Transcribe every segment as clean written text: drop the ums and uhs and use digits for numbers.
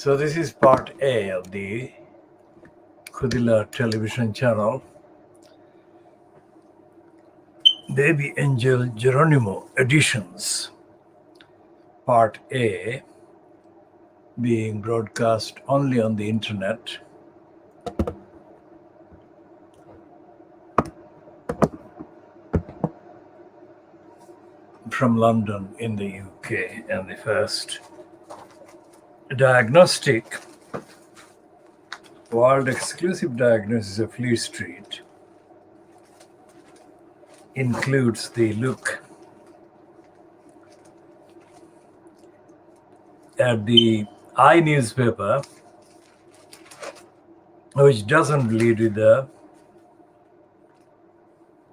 So this is part A of the Khoodeelaar television channel. BabyAngelGeronimo editions. Part A being broadcast only on the internet. From London in the UK, and the first Diagnostic, world exclusive diagnosis of Fleet Street, includes the look at the I newspaper, which doesn't lead with the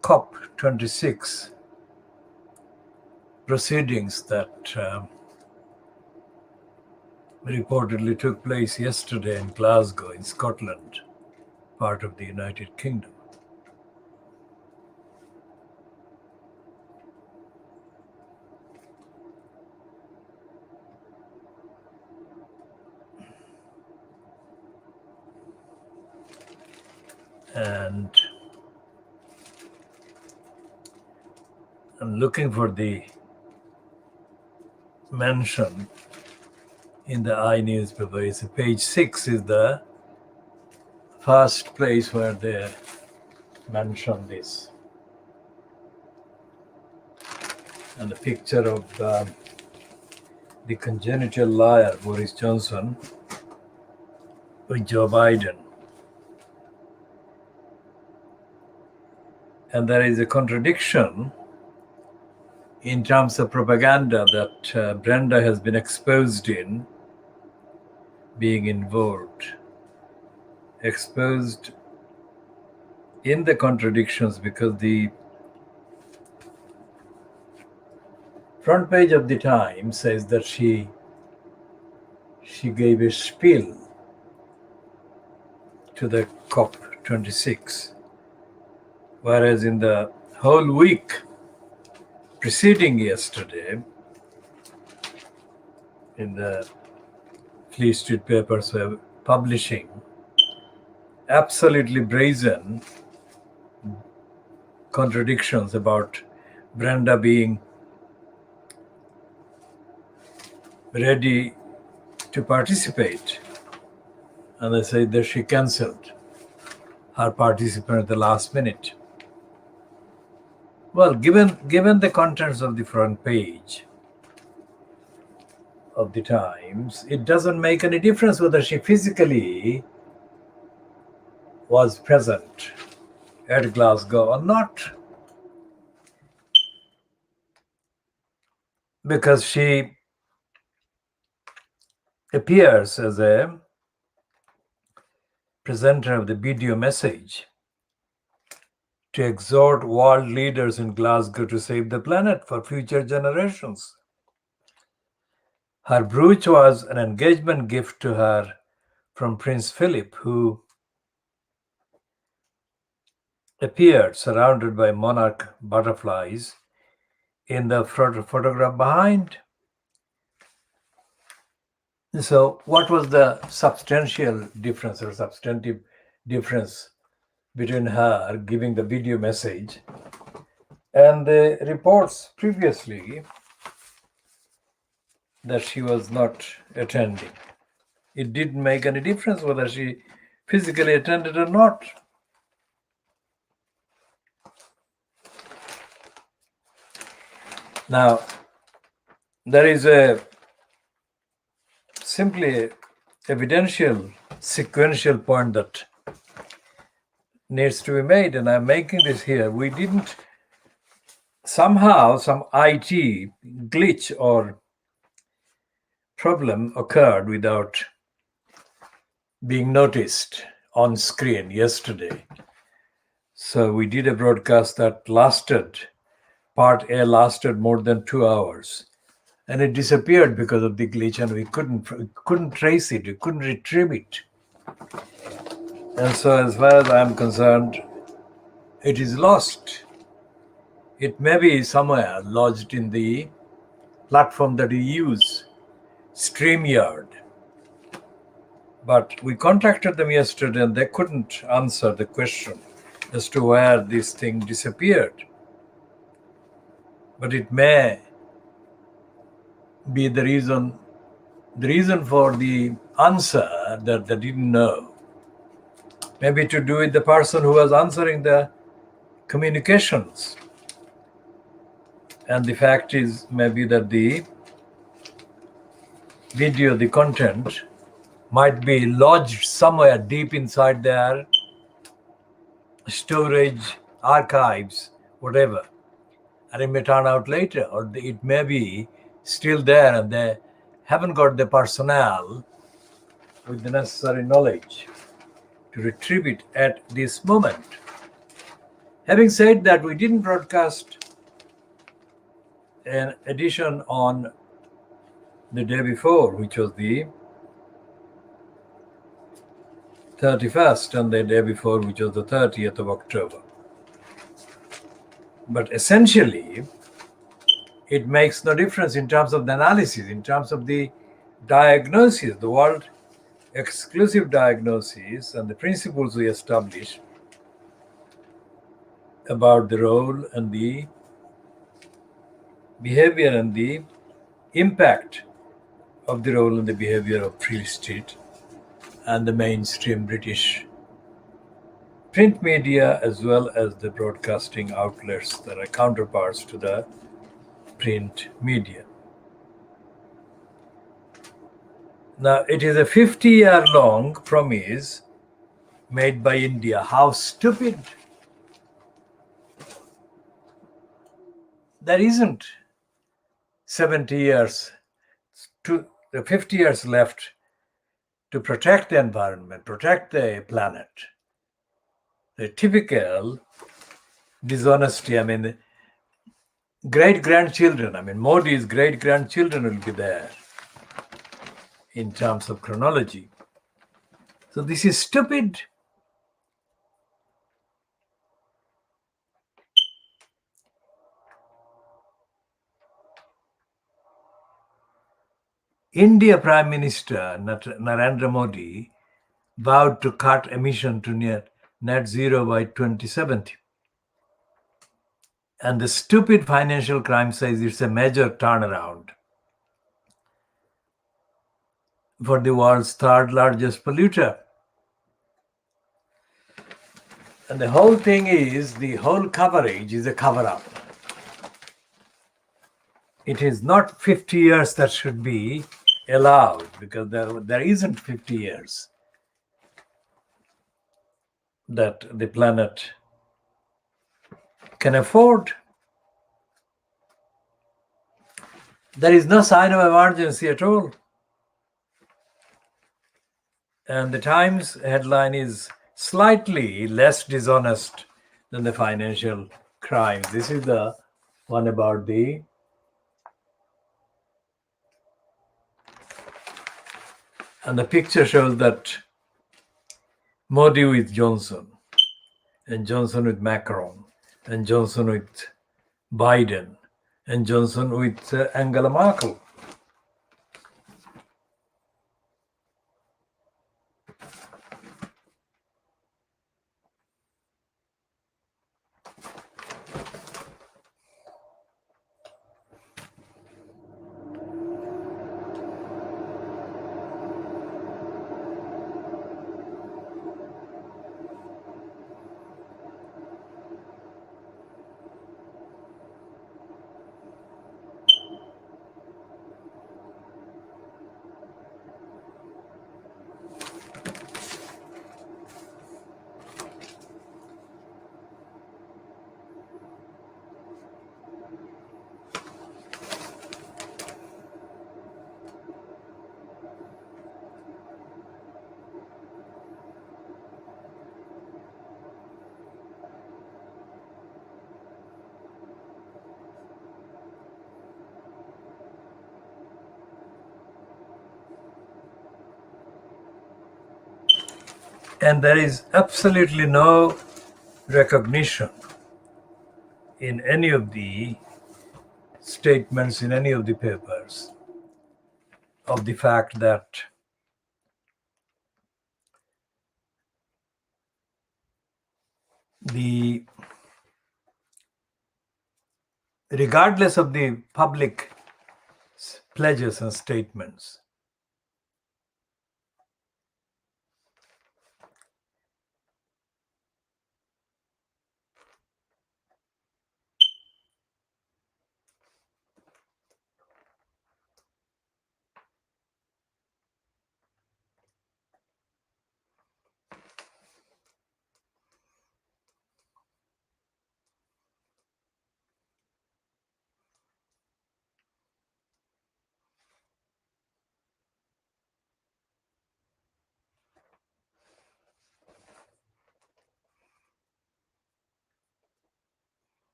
COP26 proceedings that reportedly took place yesterday in Glasgow in Scotland, part of the United Kingdom. And I'm looking for the mention in the I newspaper. It's page 6 is the first place where they mention this. And a picture of the congenital liar, Boris Johnson, with Joe Biden. And there is a contradiction in terms of propaganda that Brenda has been exposed in being involved. Exposed in the contradictions because the front page of the Times says that she gave a spiel to the COP26, whereas in the whole week preceding yesterday, in the Fleet Street papers were publishing absolutely brazen contradictions about Brenda being ready to participate, and they said that she cancelled her participation at the last minute. Well, given the contents of the front page of the Times, it doesn't make any difference whether she physically was present at Glasgow or not, because she appears as a presenter of the video message to exhort world leaders in Glasgow to save the planet for future generations. Her brooch was an engagement gift to her from Prince Philip, who appeared surrounded by monarch butterflies in the photograph behind. So what was the substantial difference or substantive difference between her giving the video message and the reports previously that she was not attending? It didn't make any difference whether she physically attended or not. Now, there is a simply evidential sequential point that needs to be made, and I'm making this here. We didn't, somehow some IT glitch or problem occurred without being noticed on screen yesterday. So we did a broadcast that lasted, part A lasted more than 2 hours, and it disappeared because of the glitch, and we couldn't trace it, we couldn't retrieve it. And so as far as I'm concerned, it is lost. It may be somewhere lodged in the platform that we use, StreamYard. But we contacted them yesterday and they couldn't answer the question as to where this thing disappeared. But it may be the reason for the answer that they didn't know. Maybe to do with the person who was answering the communications. And the fact is maybe that the video, the content, might be lodged somewhere deep inside their storage, archives, whatever. And it may turn out later, or it may be still there and they haven't got the personnel with the necessary knowledge to retrieve it at this moment. Having said that, we didn't broadcast an edition on the day before, which was the 31st, and the day before, which was the 30th of October. But essentially, it makes no difference in terms of the analysis, in terms of the diagnosis, the world exclusive diagnosis and the principles we establish about the role and the behavior and the impact of the role and the behavior of Free Street and the mainstream British print media, as well as the broadcasting outlets that are counterparts to the print media. Now, it is a 50-year-long promise made by India. How stupid! There isn't 70 years to 50 years left to protect the environment, protect the planet. The typical dishonesty, great-grandchildren, Modi's great-grandchildren will be there in terms of chronology. So this is stupid. India Prime Minister Narendra Modi vowed to cut emission to net zero by 2070. And the stupid financial crime says it's a major turnaround for the world's third largest polluter. And the whole thing is, the whole coverage is a cover-up. It is not 50 years that should be allowed, because there isn't 50 years that the planet can afford. There is no sign of emergency at all. And the Times headline is slightly less dishonest than the financial crimes. This is the one about the and the picture shows that Modi with Johnson, and Johnson with Macron, and Johnson with Biden, and Johnson with Angela Merkel. And there is absolutely no recognition in any of the statements, in any of the papers, of the fact that the regardless of the public pledges and statements,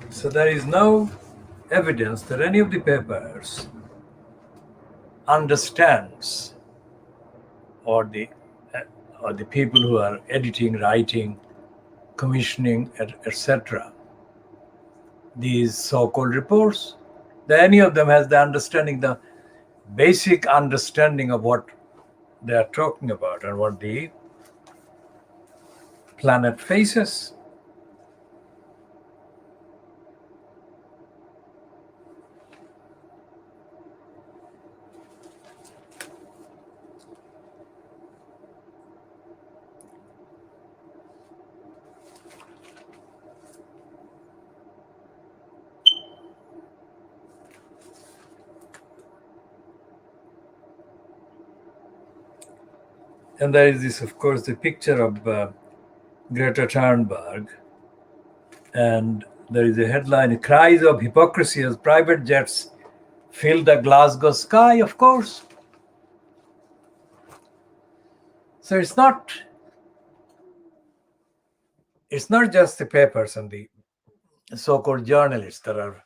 so there is no evidence that any of the papers understands, or the or the people who are editing, writing, commissioning, etc., these so-called reports, that any of them has the understanding, the basic understanding of what they are talking about and what the planet faces. And there is this, of course, the picture of Greta Thunberg, and there is a headline: "Cries of hypocrisy as private jets fill the Glasgow sky." Of course, so it's not just the papers and the so-called journalists that are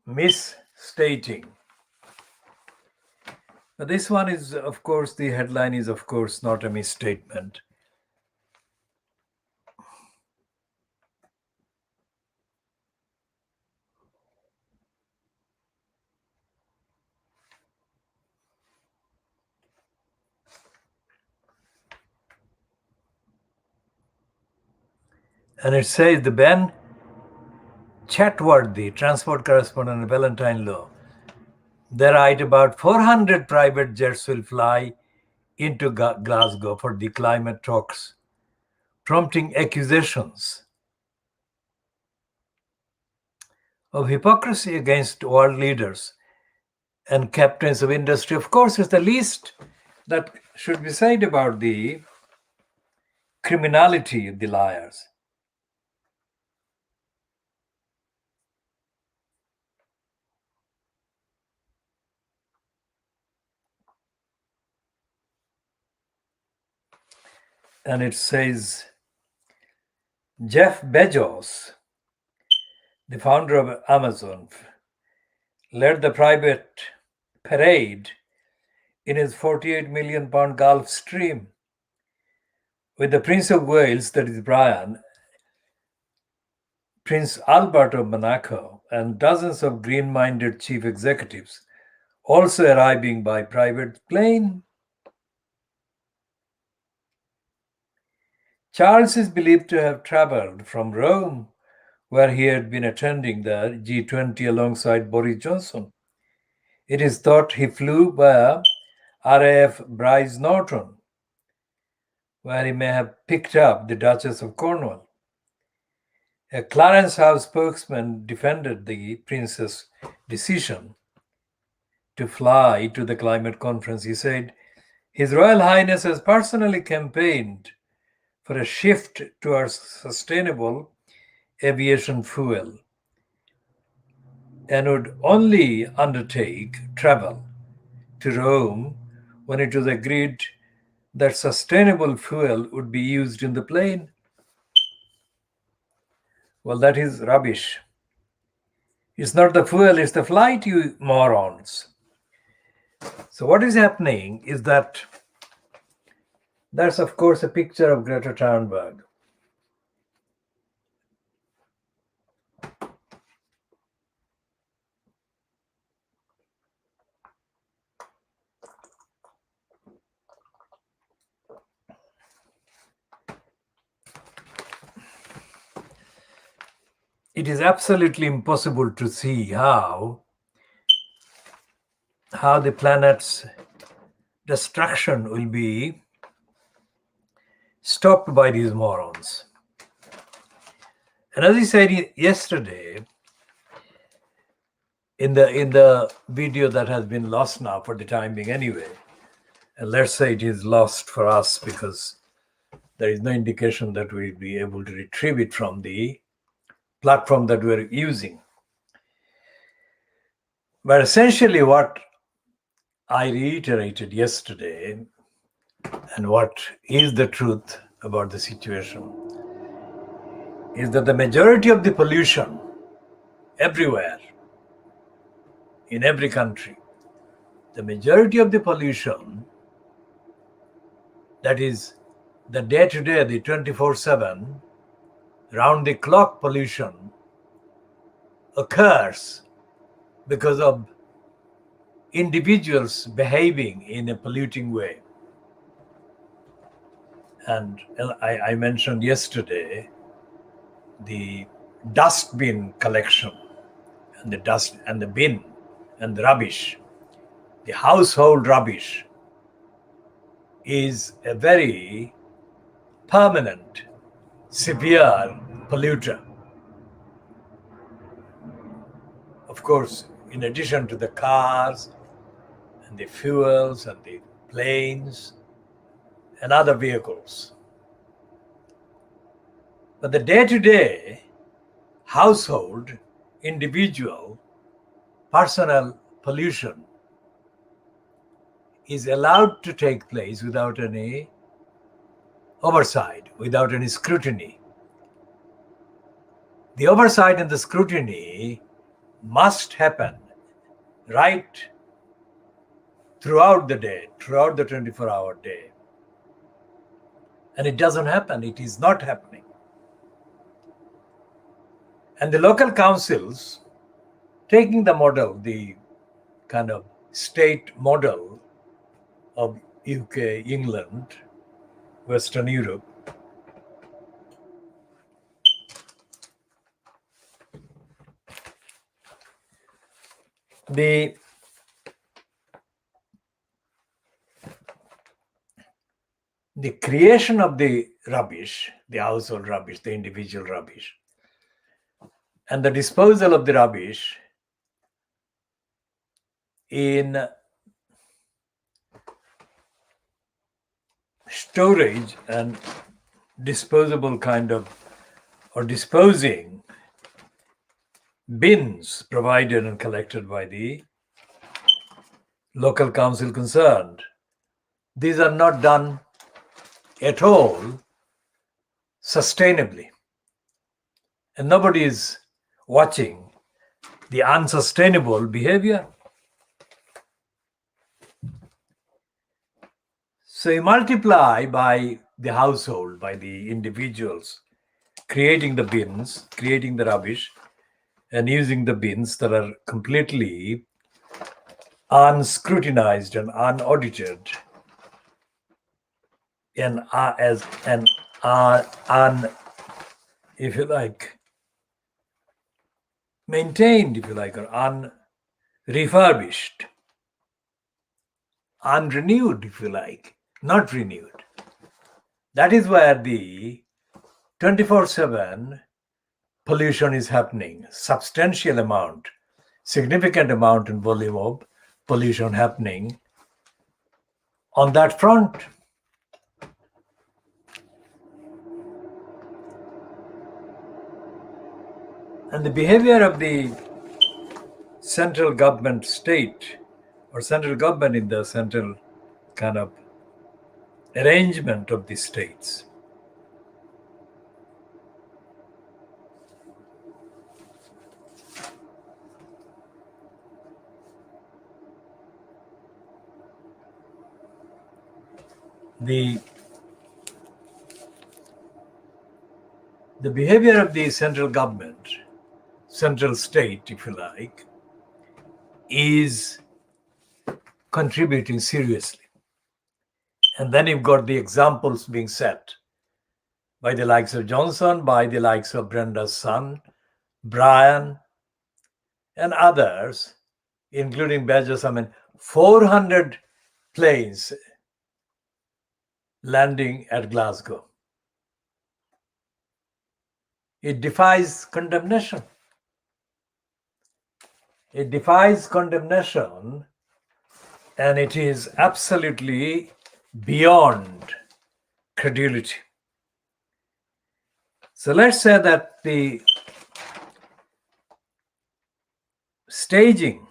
misstating. But this one is, of course, the headline is, of course, not a misstatement. And it says the Ben Chatworthy, transport correspondent in Valentine Law, they write about 400 private jets will fly into Glasgow for the climate talks, prompting accusations of hypocrisy against world leaders and captains of industry. Of course, it's the least that should be said about the criminality of the liars. and it says, Jeff Bezos, the founder of Amazon, led the private parade in his 48 million pound Gulf Stream with the Prince of Wales, that is Brian, Prince Albert of Monaco, and dozens of green-minded chief executives also arriving by private plane. Charles is believed to have traveled from Rome, where he had been attending the G20 alongside Boris Johnson. It is thought he flew via RAF Bryce Norton, where he may have picked up the Duchess of Cornwall. A Clarence House spokesman defended the prince's decision to fly to the climate conference. He said, His Royal Highness has personally campaigned for a shift towards sustainable aviation fuel and would only undertake travel to Rome when it was agreed that sustainable fuel would be used in the plane. Well, that is rubbish. It's not the fuel, it's the flight, you morons. So what is happening is that that's, of course, a picture of Greta Thunberg. It is absolutely impossible to see how the planet's destruction will be stopped by these morons. And as I said yesterday, in the video that has been lost now for the time being anyway, and let's say it is lost for us because there is no indication that we'll be able to retrieve it from the platform that we're using. But essentially what I reiterated yesterday, and what is the truth about the situation, is that the majority of the pollution everywhere, in every country, the majority of the pollution, that is the day-to-day, the 24/7, round-the-clock pollution, occurs because of individuals behaving in a polluting way. And I mentioned yesterday the dust bin collection, and the dust and the bin and the rubbish, the household rubbish, is a very permanent, severe polluter. Of course, in addition to the cars and the fuels and the planes and other vehicles. But the day-to-day household, individual, personal pollution is allowed to take place without any oversight, without any scrutiny. The oversight and the scrutiny must happen right throughout the day, throughout the 24-hour day. And it doesn't happen. It is not happening. And the local councils, taking the model, the kind of state model of UK, England, Western Europe, the creation of the rubbish, the household rubbish, the individual rubbish, and the disposal of the rubbish in storage and disposable kind of, or disposing bins provided and collected by the local council concerned. These are not done at all sustainably. And nobody is watching the unsustainable behavior. So you multiply by the household, by the individuals, creating the bins, creating the rubbish, and using the bins that are completely unscrutinized and unaudited, and as an if you like, maintained, if you like, or unrefurbished, unrenewed, if you like, not renewed. That is where the 24/7 pollution is happening. Substantial amount, significant amount in volume of pollution happening on that front. And the behavior of the central government state, or central government in the central kind of arrangement of the states, the behavior of the central government, central state, if you like, is contributing seriously. And then you've got the examples being set by the likes of Johnson, by the likes of Brenda's son, Brian, and others, including Bezos. I mean, 400 planes landing at Glasgow. It defies condemnation. It defies condemnation, and it is absolutely beyond credulity. So let's say that the staging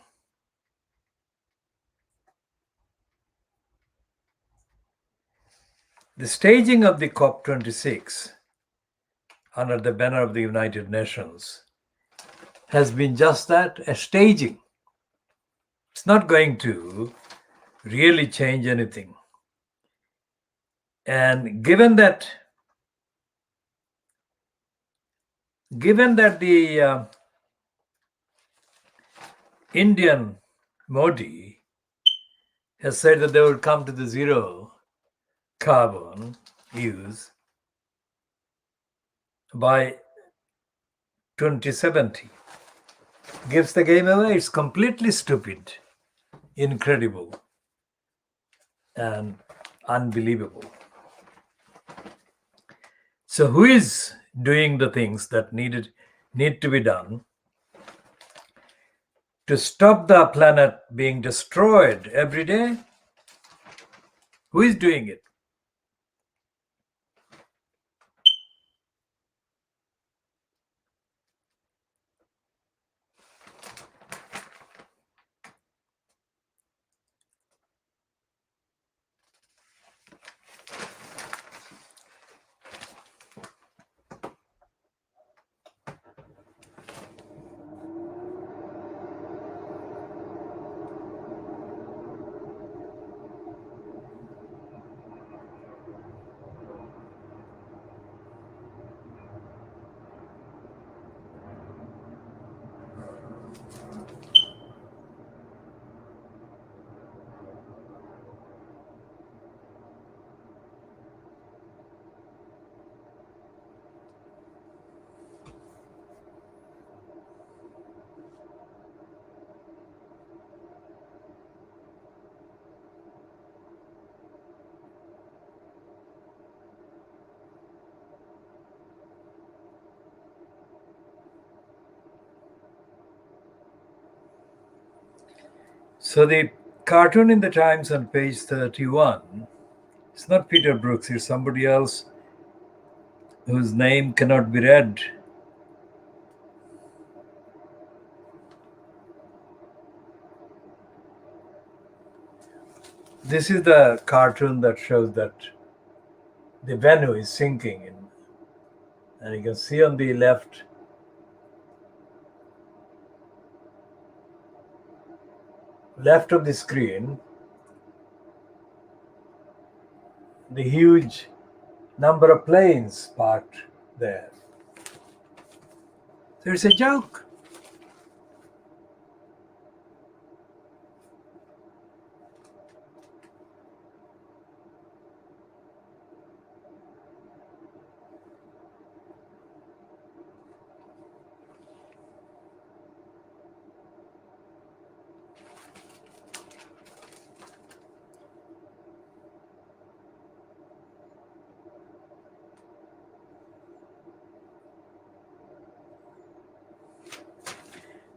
of the COP26 under the banner of the United Nations has been just that, a staging. It's not going to really change anything. And given that the Indian Modi has said that they will come to the zero carbon use by 2070, gives the game away. It's completely stupid, incredible, and unbelievable. So who is doing the things that need to be done to stop the planet being destroyed every day? Who is doing it? So the cartoon in the Times on page 31, it's not Peter Brooks, it's somebody else whose name cannot be read. This is the cartoon that shows that the venue is sinking in. And you can see on the left of the screen the huge number of planes parked there. So it's a joke.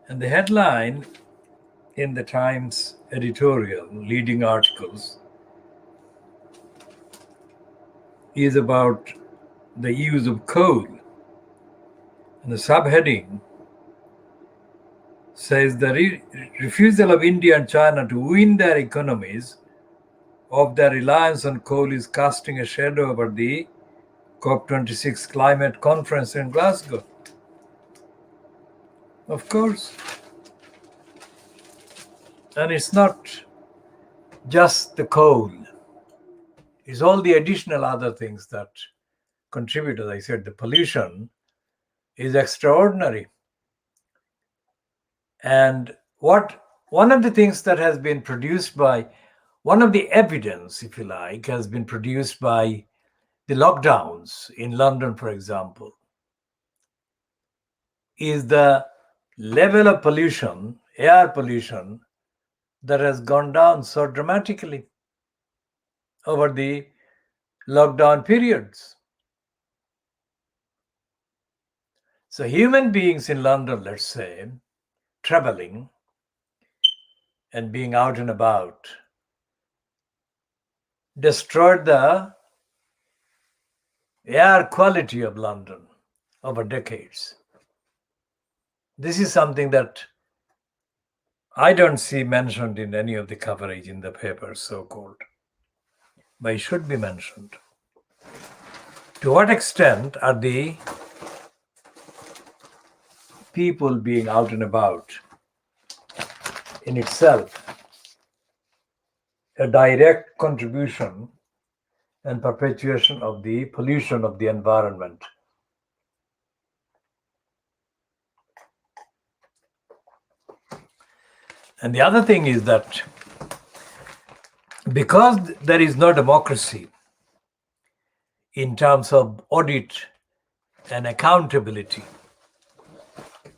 And the headline in the Times editorial, leading articles, is about the use of coal. And the subheading says the refusal of India and China to win their economies of their reliance on coal is casting a shadow over the COP26 climate conference in Glasgow. Of course. And it's not just the coal. It's all the additional other things that contribute. As I said, the pollution is extraordinary. And one of the things that has been produced by, one of the evidence, if you like, has been produced by the lockdowns in London, for example, is the level of pollution, air pollution, that has gone down so dramatically over the lockdown periods. So human beings in London, let's say, traveling and being out and about, destroyed the air quality of London over decades. This is something that I don't see mentioned in any of the coverage in the papers, so-called, but it should be mentioned. To what extent are the people being out and about in itself a direct contribution and perpetuation of the pollution of the environment? And the other thing is that because there is no democracy in terms of audit and accountability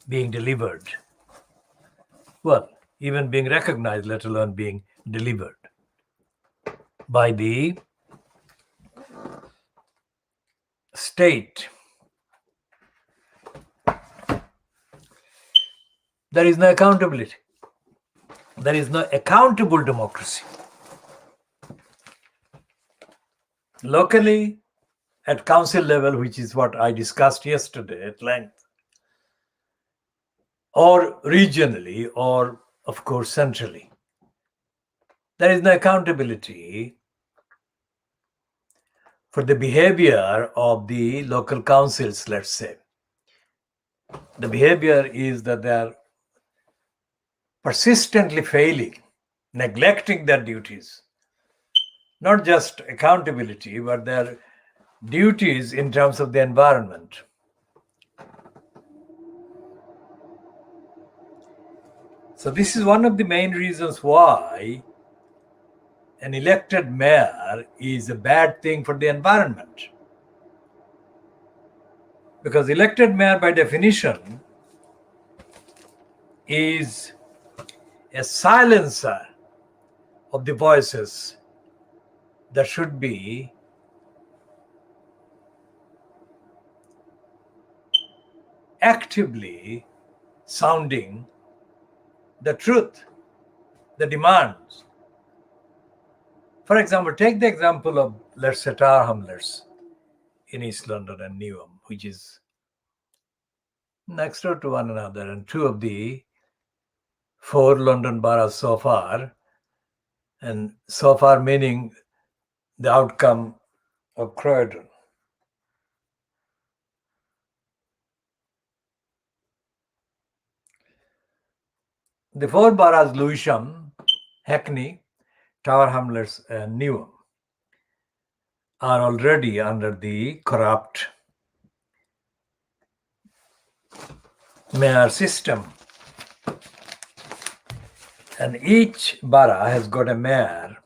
being delivered, well, even being recognized, let alone being delivered by the state, there is no accountability. There is no accountable democracy. Locally, at council level, which is what I discussed yesterday at length, or regionally, or of course centrally, there is no accountability for the behavior of the local councils, let's say. The behavior is that they are persistently failing, neglecting their duties. Not just accountability, but their duties in terms of the environment. So this is one of the main reasons why an elected mayor is a bad thing for the environment. Because elected mayor, by definition, is a silencer of the voices that should be actively sounding the truth, the demands. For example, take the example of, let's say, Tower Hamlets in East London and Newham, which is next door to one another, and two of the 4 London boroughs so far, and so far meaning the outcome of Croydon. The four boroughs, Lewisham, Hackney, Tower Hamlets, and Newham, are already under the corrupt mayor system. And each borough has got a mayor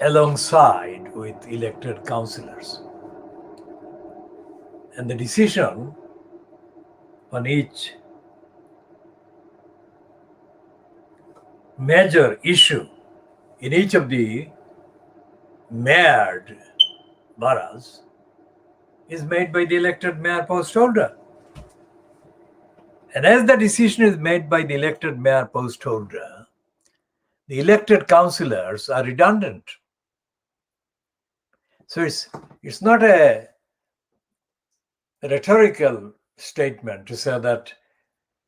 alongside with elected councillors. And the decision on each major issue in each of the mayored boroughs is made by the elected mayor post holder. And as the decision is made by the elected mayor post holder, the elected councillors are redundant. So it's not a rhetorical statement to say that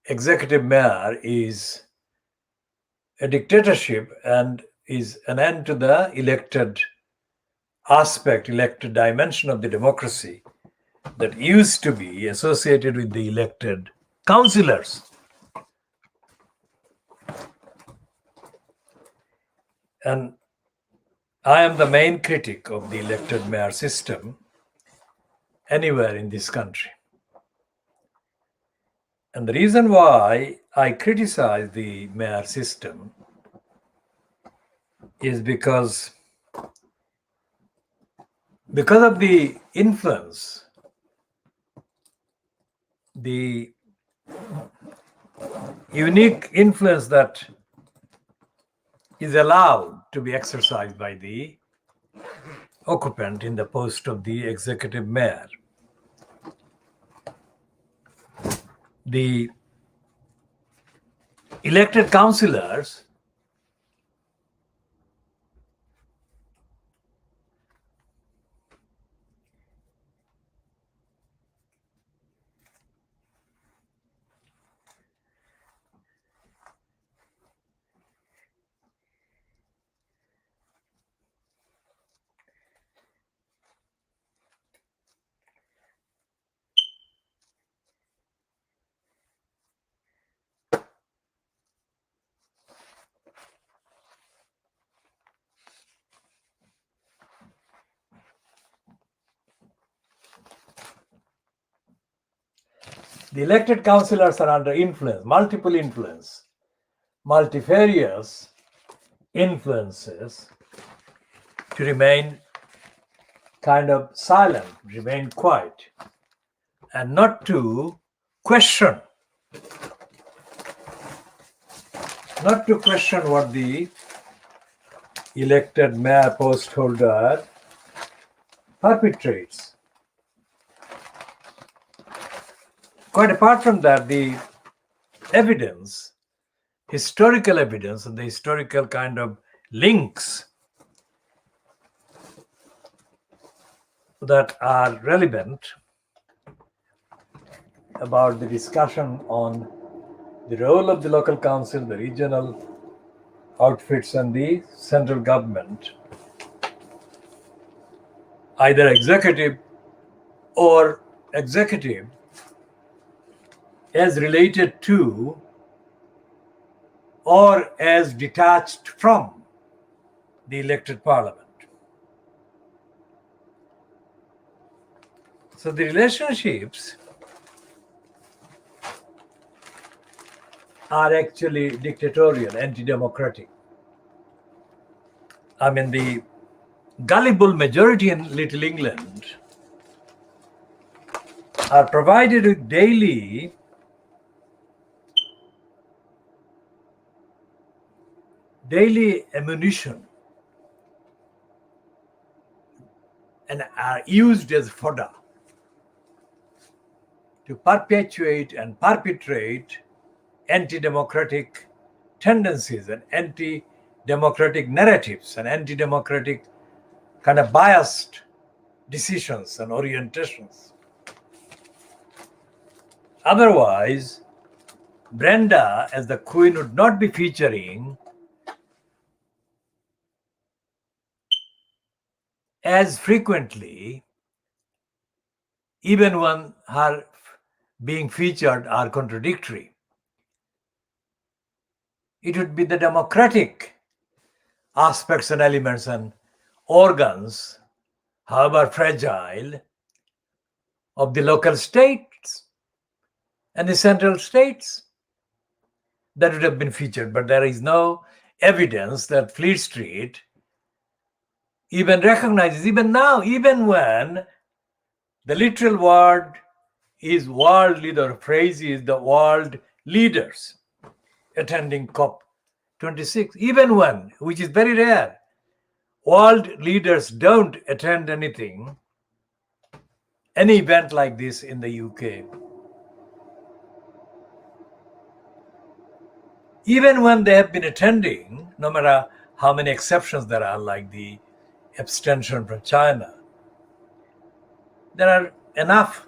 executive mayor is a dictatorship and is an end to the elected aspect, elected dimension of the democracy that used to be associated with the elected councillors. And I am the main critic of the elected mayor system anywhere in this country. And the reason why I criticize the mayor system is because of the influence, the unique influence that is allowed to be exercised by the occupant in the post of the executive mayor. The elected councillors the elected councillors are under influence, multifarious influences to remain kind of silent, remain quiet, and not to question what the elected mayor post holder perpetrates. Quite apart from that, the evidence, historical evidence, and the historical kind of links that are relevant about the discussion on the role of the local council, the regional outfits, and the central government, either executive as related to or as detached from the elected parliament. So the relationships are actually dictatorial, anti-democratic. I mean, the gullible majority in Little England are provided with daily ammunition and are used as fodder to perpetuate and perpetrate anti-democratic tendencies and anti-democratic narratives and anti-democratic kind of biased decisions and orientations. Otherwise, Brenda as the Queen would not be featuring as frequently, even when her being featured are contradictory. It would be the democratic aspects and elements and organs, however fragile, of the local states and the central states that would have been featured. But there is no evidence that Fleet Street even recognizes, even now, even when the literal word is world leader, phrase is the world leaders attending COP26, even when, which is very rare, world leaders don't attend anything, any event like this in the UK. Even when they have been attending, no matter how many exceptions there are, like the abstention from China, there are enough,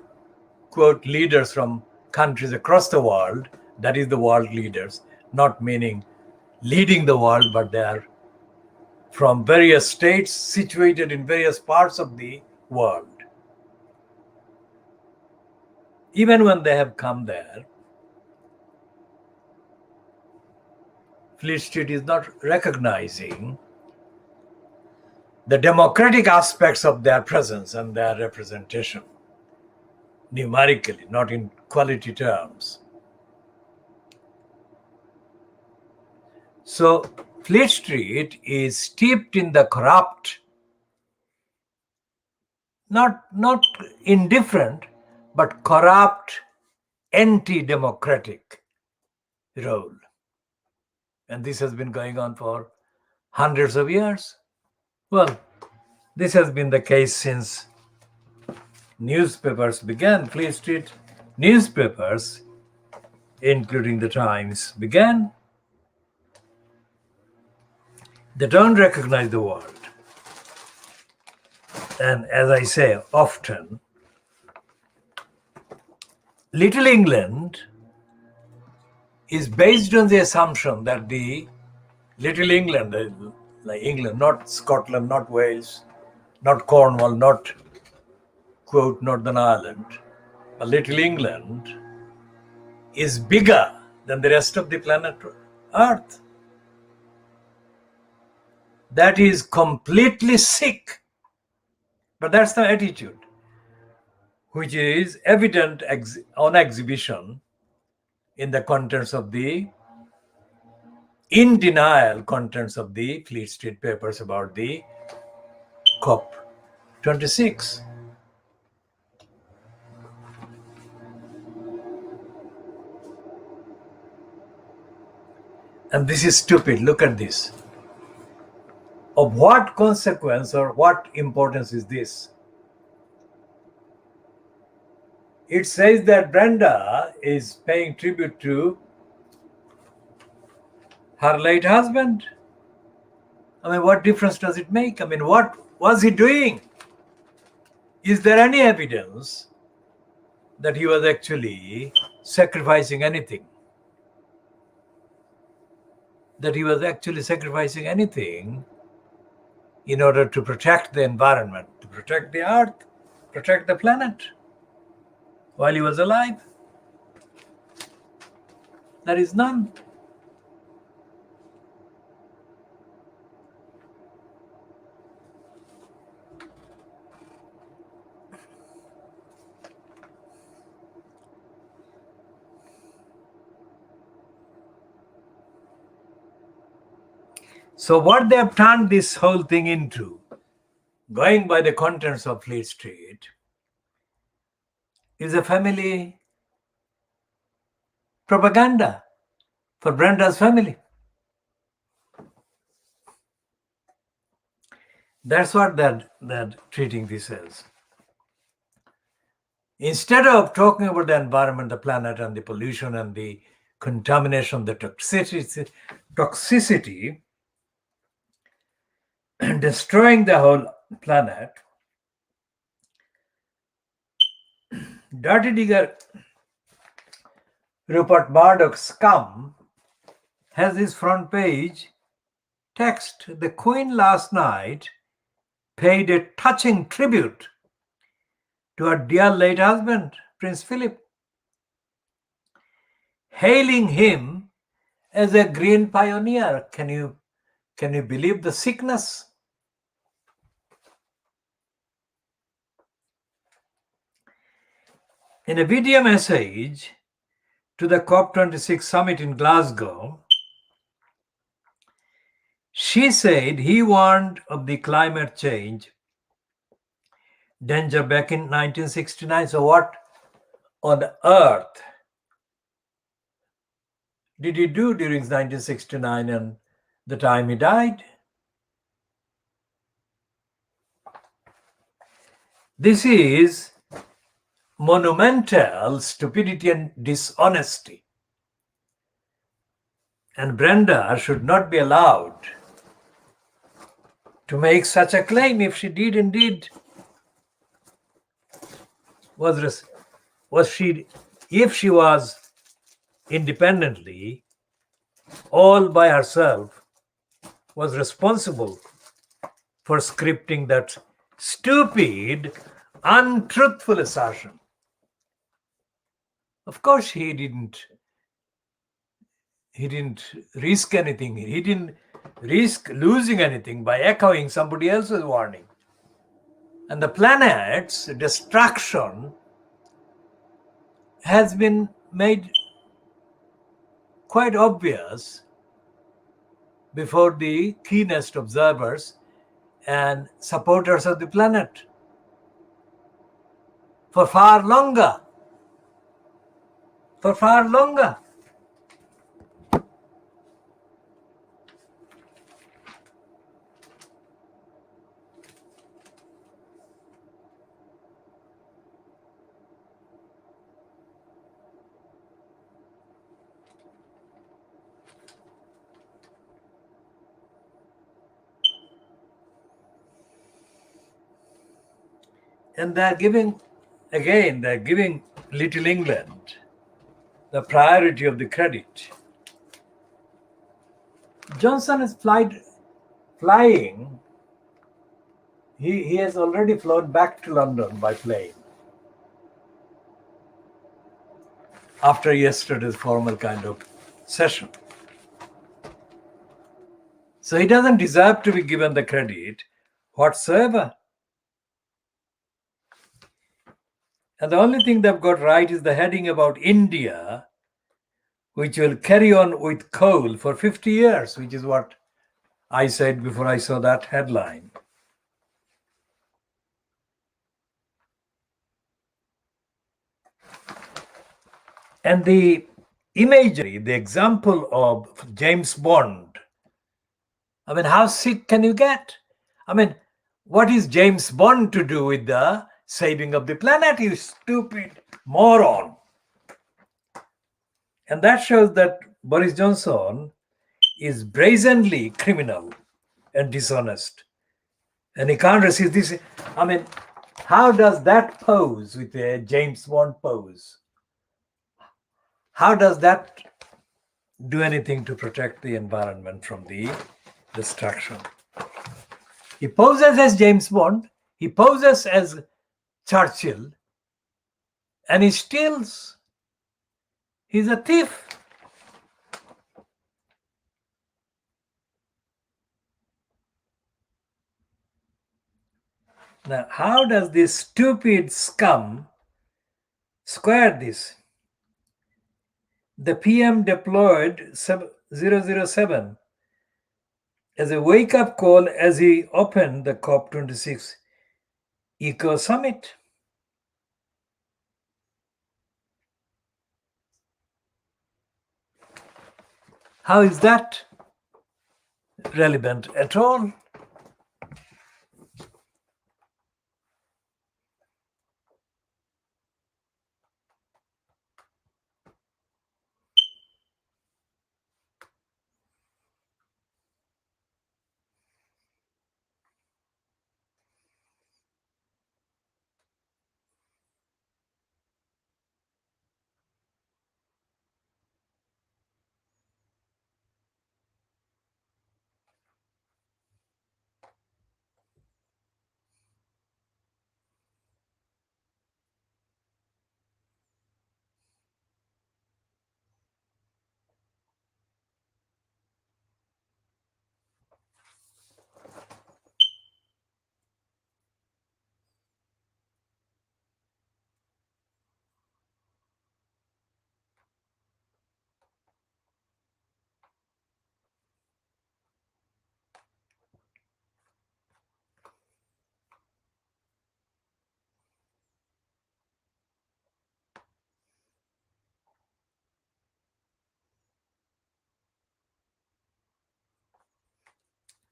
quote, leaders from countries across the world, that is the world leaders, not meaning leading the world, but they are from various states situated in various parts of the world. Even when they have come there, Fleet Street is not recognizing the democratic aspects of their presence and their representation, numerically, not in quality terms. So Fleet Street is steeped in the corrupt, not indifferent, but corrupt, anti-democratic role. And this has been going on for hundreds of years. Well, this has been the case since newspapers began. Fleet Street newspapers, including the Times, began. They don't recognize the world. And as I say often, Little England is based on the assumption that the Little England, like England, not Scotland, not Wales, not Cornwall, not, quote, Northern Ireland, but Little England is bigger than the rest of the planet Earth. That is completely sick. But that's the attitude, which is evident on exhibition in the contents of the, in denial contents of the Fleet Street papers about the COP26. And this is stupid. Look at this. Of what consequence or what importance is this? It says that Brenda is paying tribute to her late husband. I mean, what difference does it make? I mean, what was he doing? Is there any evidence that he was actually sacrificing anything? That he was actually sacrificing anything in order to protect the environment, to protect the earth, protect the planet while he was alive? There is none. So what they have turned this whole thing into, going by the contents of Fleet Street, is a family propaganda for Brenda's family. That's what they're treating this as. Instead of talking about the environment, the planet, and the pollution and the contamination, the toxicity destroying the whole planet, Dirty Digger Rupert Murdoch scum has his front page text: the Queen last night paid a touching tribute to her dear late husband, Prince Philip, hailing him as a green pioneer. Can you believe the sickness? In a video message to the COP26 summit in Glasgow, she said he warned of the climate change danger back in 1969. So what on earth did he do during 1969 and the time he died? This is monumental stupidity and dishonesty. And Brenda should not be allowed to make such a claim if she did indeed if she was independently all by herself was responsible for scripting that stupid, untruthful assertion. Of course, he didn't risk anything. He didn't risk losing anything by echoing somebody else's warning. And the planet's destruction has been made quite obvious before the keenest observers and supporters of the planet for far longer. For far longer. And they're giving Little England the priority of the credit. Johnson is flying. He has already flown back to London by plane after yesterday's formal kind of session. So he doesn't deserve to be given the credit whatsoever. And the only thing they've got right is the heading about India, which will carry on with coal for 50 years, which is what I said before I saw that headline. And the imagery, the example of James Bond, I mean, how sick can you get? I mean, what is James Bond to do with the saving of the planet, you stupid moron? And that shows that Boris Johnson is brazenly criminal and dishonest. And he can't resist this. I mean, how does that pose with a James Bond pose? How does that do anything to protect the environment from the destruction? He poses as James Bond, he poses as Churchill, and he steals. He's a thief. Now, how does this stupid scum square this? The PM deployed 007 as a wake-up call as he opened the COP26 Eco Summit. How is that relevant at all?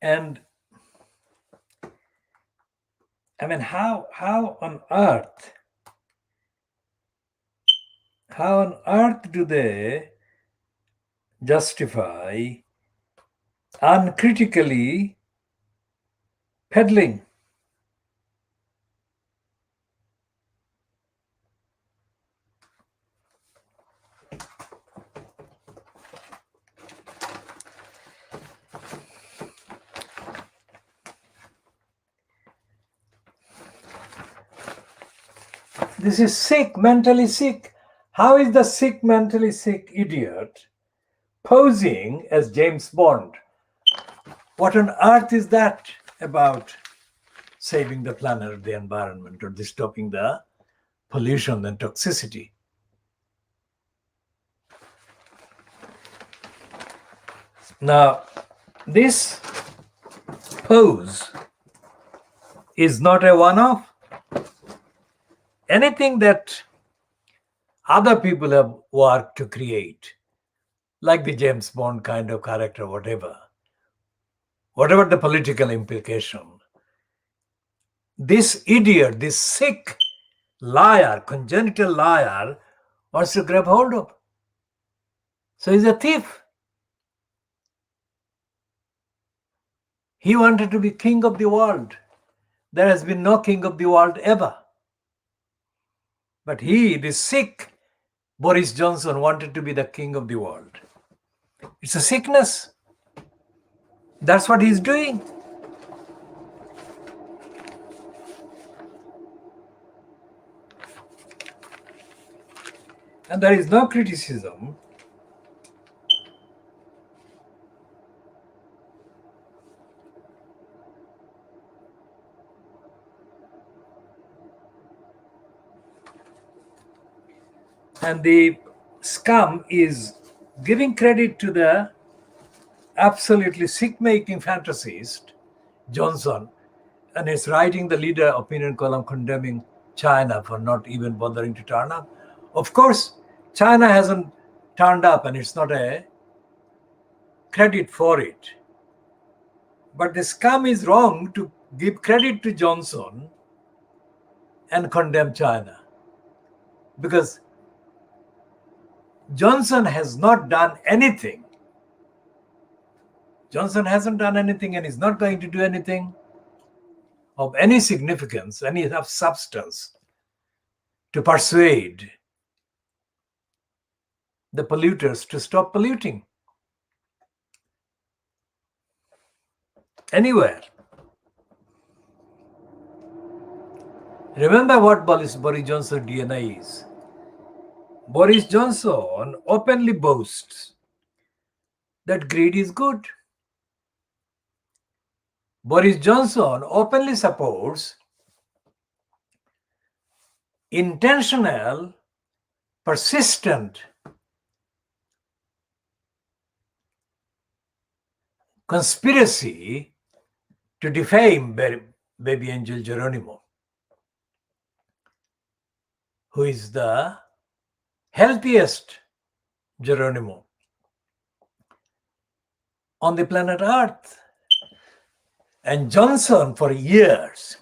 And I mean, how on earth do they justify uncritically peddling? This is sick, mentally sick. How is the sick, mentally sick idiot posing as James Bond? What on earth is that about saving the planet, the environment, or stopping the pollution and toxicity? Now, this pose is not a one-off. Anything that other people have worked to create, like the James Bond kind of character, whatever the political implication, this idiot, this sick liar, congenital liar, wants to grab hold of. So he's a thief. He wanted to be king of the world. There has been no king of the world ever. But he, this sick Boris Johnson, wanted to be the king of the world. It's a sickness. That's what he's doing. And there is no criticism and the scum is giving credit to the absolutely sick-making fantasist Johnson, and is writing the leader opinion column condemning China for not even bothering to turn up. Of course, China hasn't turned up, and it's not a credit for it. But the scum is wrong to give credit to Johnson and condemn China, because Johnson has not done anything. Johnson hasn't done anything and is not going to do anything of any significance, any of substance, to persuade the polluters to stop polluting anywhere. Remember what Boris Johnson's DNA is. Boris Johnson openly boasts that greed is good. Boris Johnson openly supports intentional, persistent conspiracy to defame BabyAngelGeronimo, who is the healthiest Geronimo on the planet Earth. And Johnson, for years,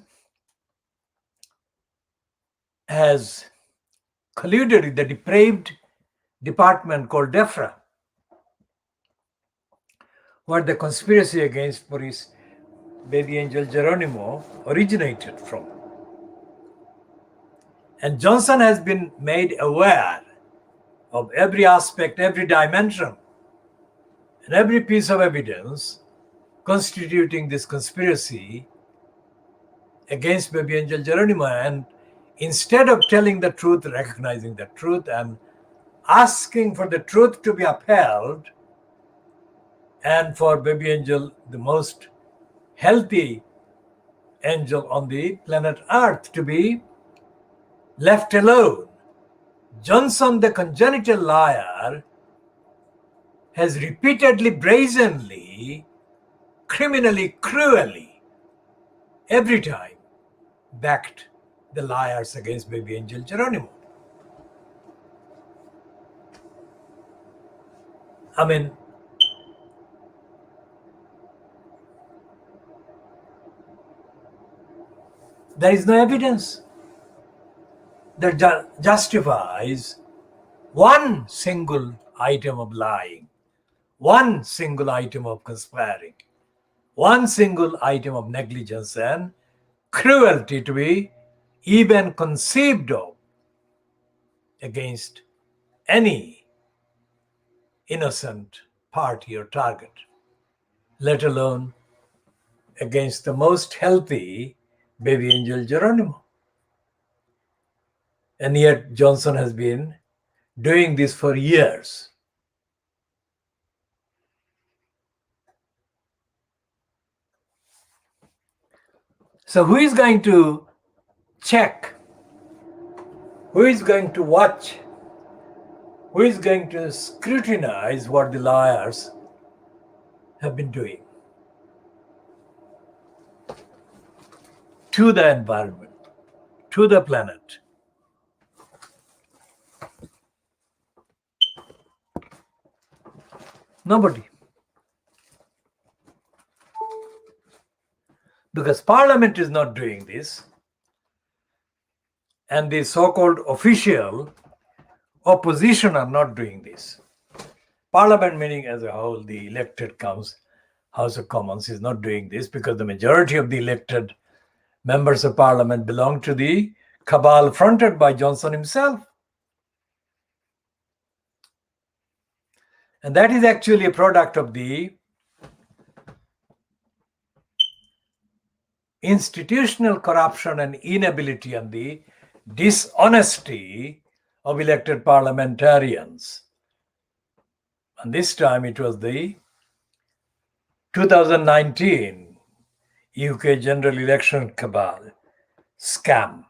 has colluded with the depraved department called DEFRA, where the conspiracy against Boris BabyAngelGeronimo originated from. And Johnson has been made aware of every aspect, every dimension, and every piece of evidence constituting this conspiracy against BabyAngelGeronimo. And instead of telling the truth, recognizing the truth, and asking for the truth to be upheld, and for Baby Angel, the most healthy angel on the planet Earth, to be left alone, Johnson, the congenital liar, has repeatedly, brazenly, criminally, cruelly, every time backed the liars against BabyAngelGeronimo. I mean, There is no evidence that justifies one single item of lying, one single item of conspiring, one single item of negligence and cruelty to be even conceived of against any innocent party or target, let alone against the most healthy baby angel Geronimo. And yet Johnson has been doing this for years. So who is going to check? Who is going to watch? Who is going to scrutinize what the liars have been doing to the environment, to the planet? Nobody. Because Parliament is not doing this, and the so-called official opposition are not doing this. Parliament, meaning as a whole, the elected House of Commons, is not doing this because the majority of the elected members of Parliament belong to the cabal fronted by Johnson himself. And that is actually a product of the institutional corruption and inability and the dishonesty of elected parliamentarians. And this time it was the 2019 UK general election cabal scam,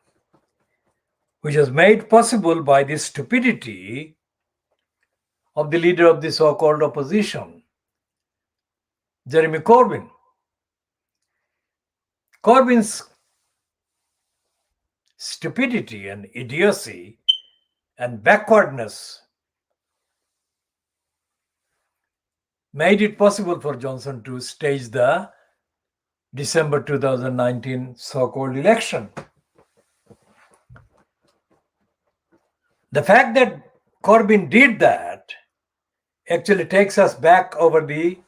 which was made possible by the stupidity of the leader of the so-called opposition, Jeremy Corbyn. Corbyn's stupidity and idiocy and backwardness made it possible for Johnson to stage the December 2019 so-called election. The fact that Corbyn did that actually takes us back over the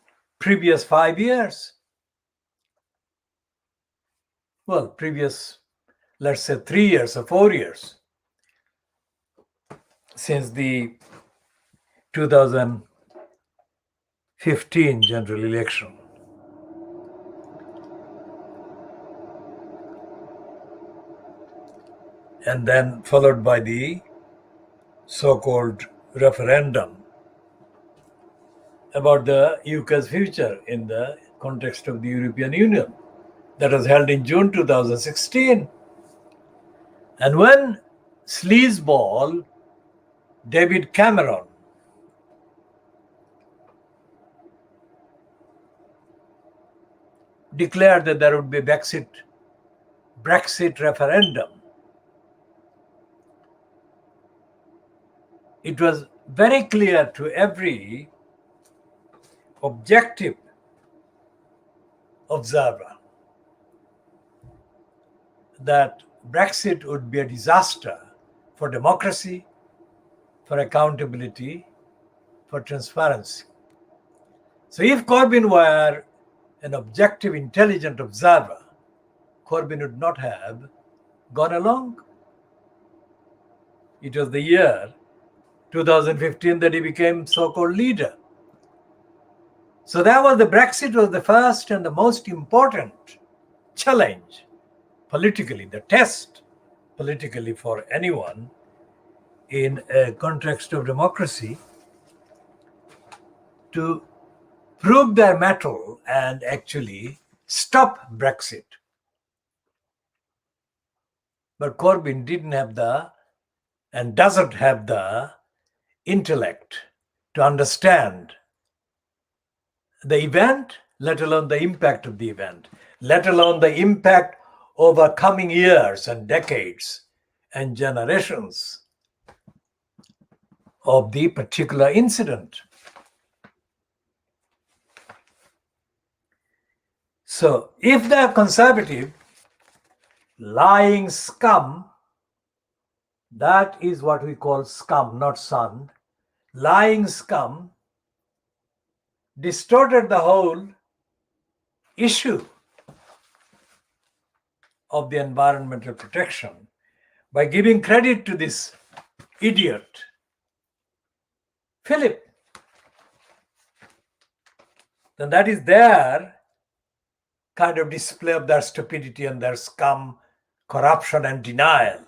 previous 5 years. Well, previous, let's say 3 years or 4 years since the 2015 general election. And then followed by the so-called referendum about the UK's future in the context of the European Union that was held in June 2016. And when sleazeball David Cameron declared that there would be a Brexit referendum, it was very clear to every objective observer that Brexit would be a disaster for democracy, for accountability, for transparency. So if Corbyn were an objective, intelligent observer, Corbyn would not have gone along. It was the year 2015 that he became so-called leader. So that was the Brexit was the first and the most important challenge politically, the test politically for anyone in a context of democracy to prove their mettle and actually stop Brexit. But Corbyn didn't have and doesn't have the intellect to understand the event, let alone the impact of the event, let alone the impact over coming years and decades and generations of the particular incident. So if the conservative lying scum, that is what we call scum, not sun, lying scum, distorted the whole issue of the environmental protection by giving credit to this idiot, Philip. Then that is their kind of display of their stupidity and their scum, corruption, and denial.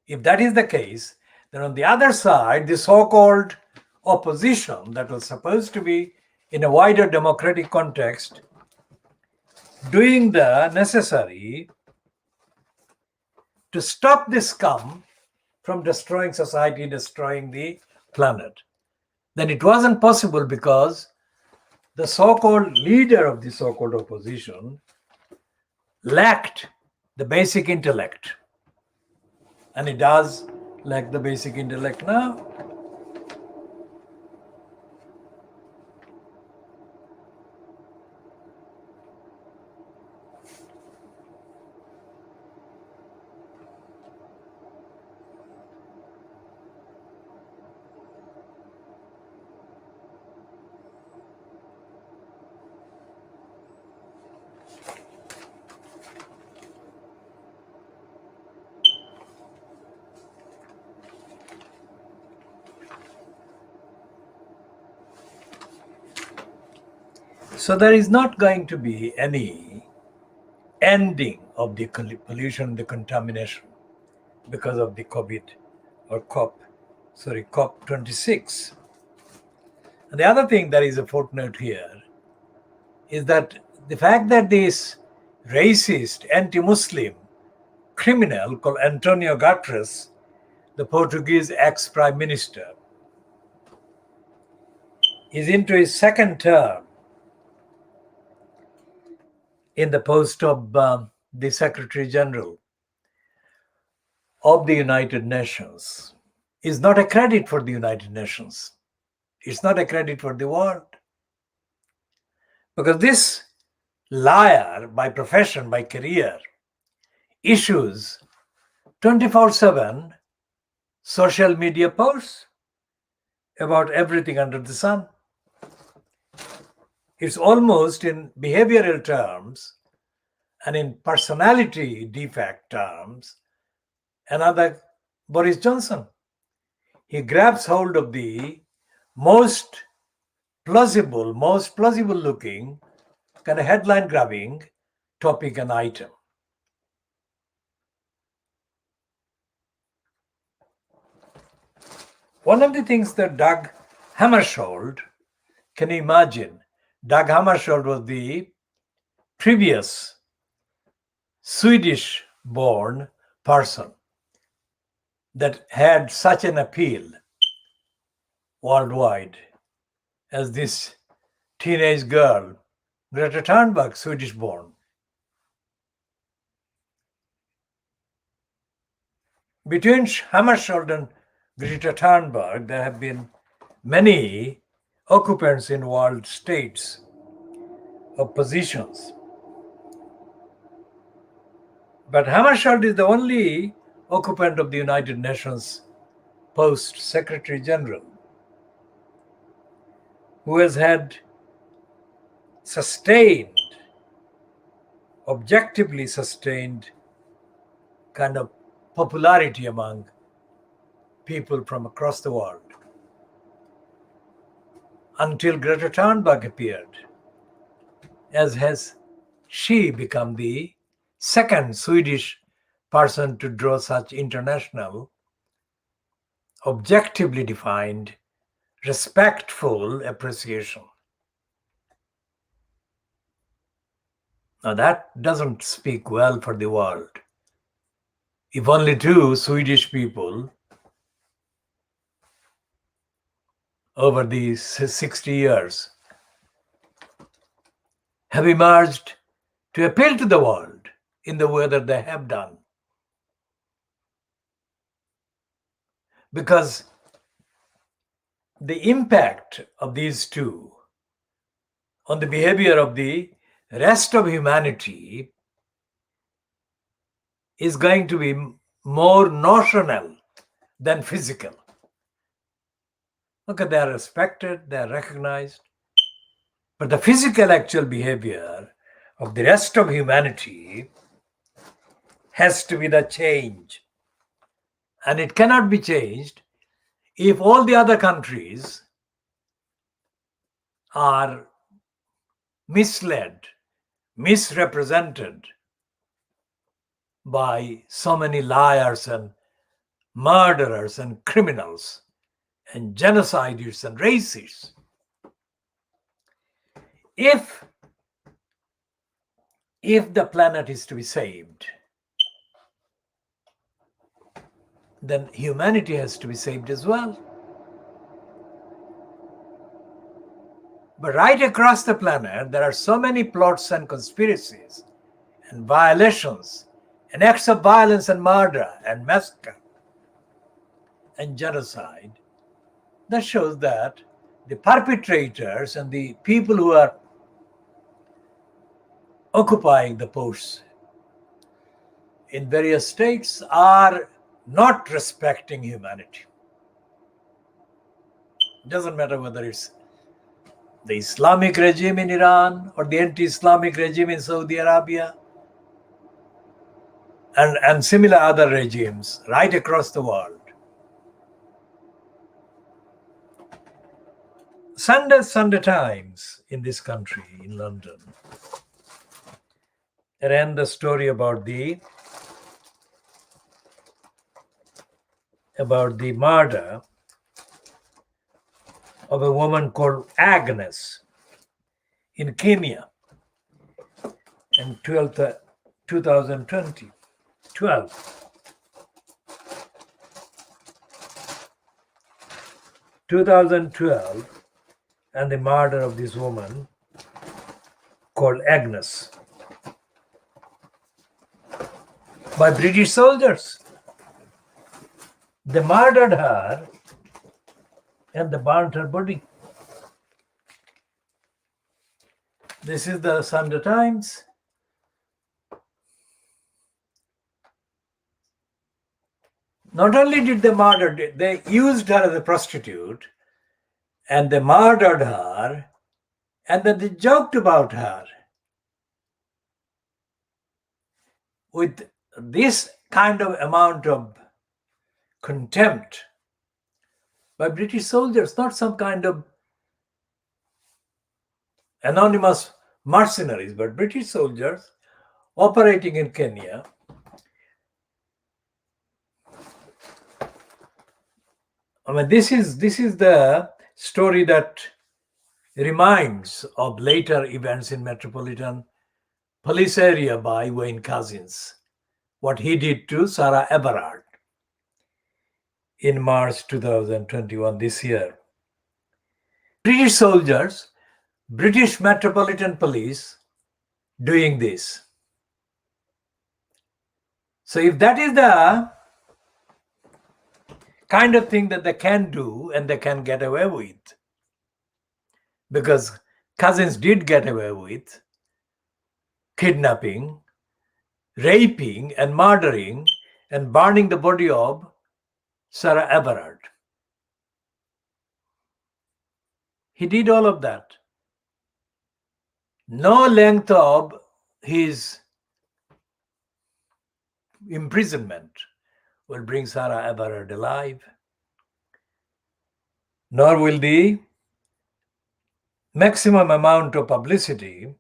If that is the case, then on the other side, the so-called opposition that was supposed to be in a wider democratic context, doing the necessary to stop this scum from destroying society, destroying the planet. Then it wasn't possible because the so-called leader of the so-called opposition lacked the basic intellect. And it does lack the basic intellect now. So there is not going to be any ending of the pollution, the contamination because of the COVID or COP26. And the other thing, there is a footnote here, is that the fact that this racist, anti-Muslim criminal called Antonio Guterres, the Portuguese ex-prime minister, is into his second term in the post of the Secretary General of the United Nations, is not a credit for the United Nations. It's not a credit for the world. Because this liar, by profession, by career, issues 24/7 social media posts about everything under the sun. It's almost, in behavioral terms and in personality defect terms, another Boris Johnson. He grabs hold of the most plausible looking kind of headline grabbing topic and item. One of the things that Doug Hammarskjöld, can you imagine? Doug Hammarskjöld was the previous Swedish-born person that had such an appeal worldwide as this teenage girl, Greta Thunberg, Swedish-born. Between Hammarskjöld and Greta Thunberg, there have been many occupants in world states of positions. But Hammarskjöld is the only occupant of the United Nations post Secretary General who has had sustained, objectively sustained kind of popularity among people from across the world until Greta Thunberg appeared, as has she become the second Swedish person to draw such international, objectively defined, respectful appreciation. Now that doesn't speak well for the world. If only two Swedish people over these 60 years have emerged to appeal to the world in the way that they have done. Because the impact of these two on the behavior of the rest of humanity is going to be more notional than physical. Okay, they are respected, they are recognized, but the physical actual behavior of the rest of humanity has to be the change. And it cannot be changed if all the other countries are misled, misrepresented by so many liars and murderers and criminals and genocidaries and racists. If the planet is to be saved, then humanity has to be saved as well. But right across the planet, there are so many plots and conspiracies and violations and acts of violence and murder and massacre and genocide that shows that the perpetrators and the people who are occupying the posts in various states are not respecting humanity. It doesn't matter whether it's the Islamic regime in Iran or the anti-Islamic regime in Saudi Arabia and similar other regimes right across the world. Sunday Times in this country, in London, ran the story about the murder of a woman called Agnes in Kenya in 2012. And the murder of this woman called Agnes by British soldiers. They murdered her and they burnt her body. This is the Sunday Times. Not only did they murder, they used her as a prostitute and they murdered her and then they joked about her. With this kind of amount of contempt by British soldiers, not some kind of anonymous mercenaries, but British soldiers operating in Kenya. I mean, this is the story that reminds of later events in Metropolitan Police area by Wayne Couzens, what he did to Sarah Everard in March 2021, this year. British soldiers, British Metropolitan Police doing this. So if that is the kind of thing that they can do and they can get away with, because Couzens did get away with kidnapping, raping and murdering and burning the body of Sarah Everard. He did all of that. No length of his imprisonment will bring Sarah Everard alive, nor will the maximum amount of publicity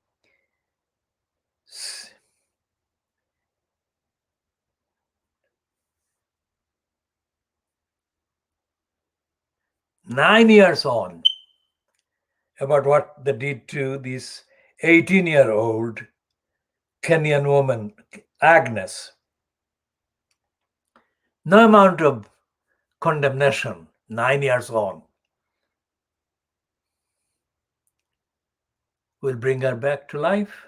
nine years on about what they did to this 18-year-old Kenyan woman, Agnes. No amount of condemnation 9 years on will bring her back to life.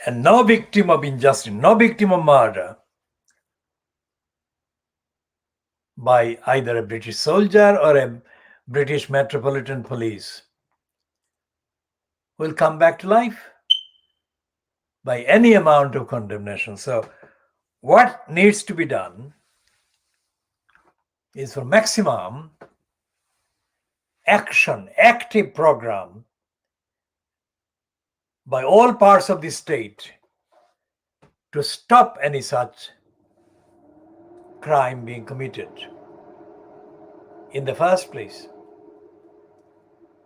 And no victim of injustice, no victim of murder by either a British soldier or a British Metropolitan Police will come back to life. by any amount of condemnation. So what needs to be done is for maximum action, active program by all parts of the state to stop any such crime being committed in the first place.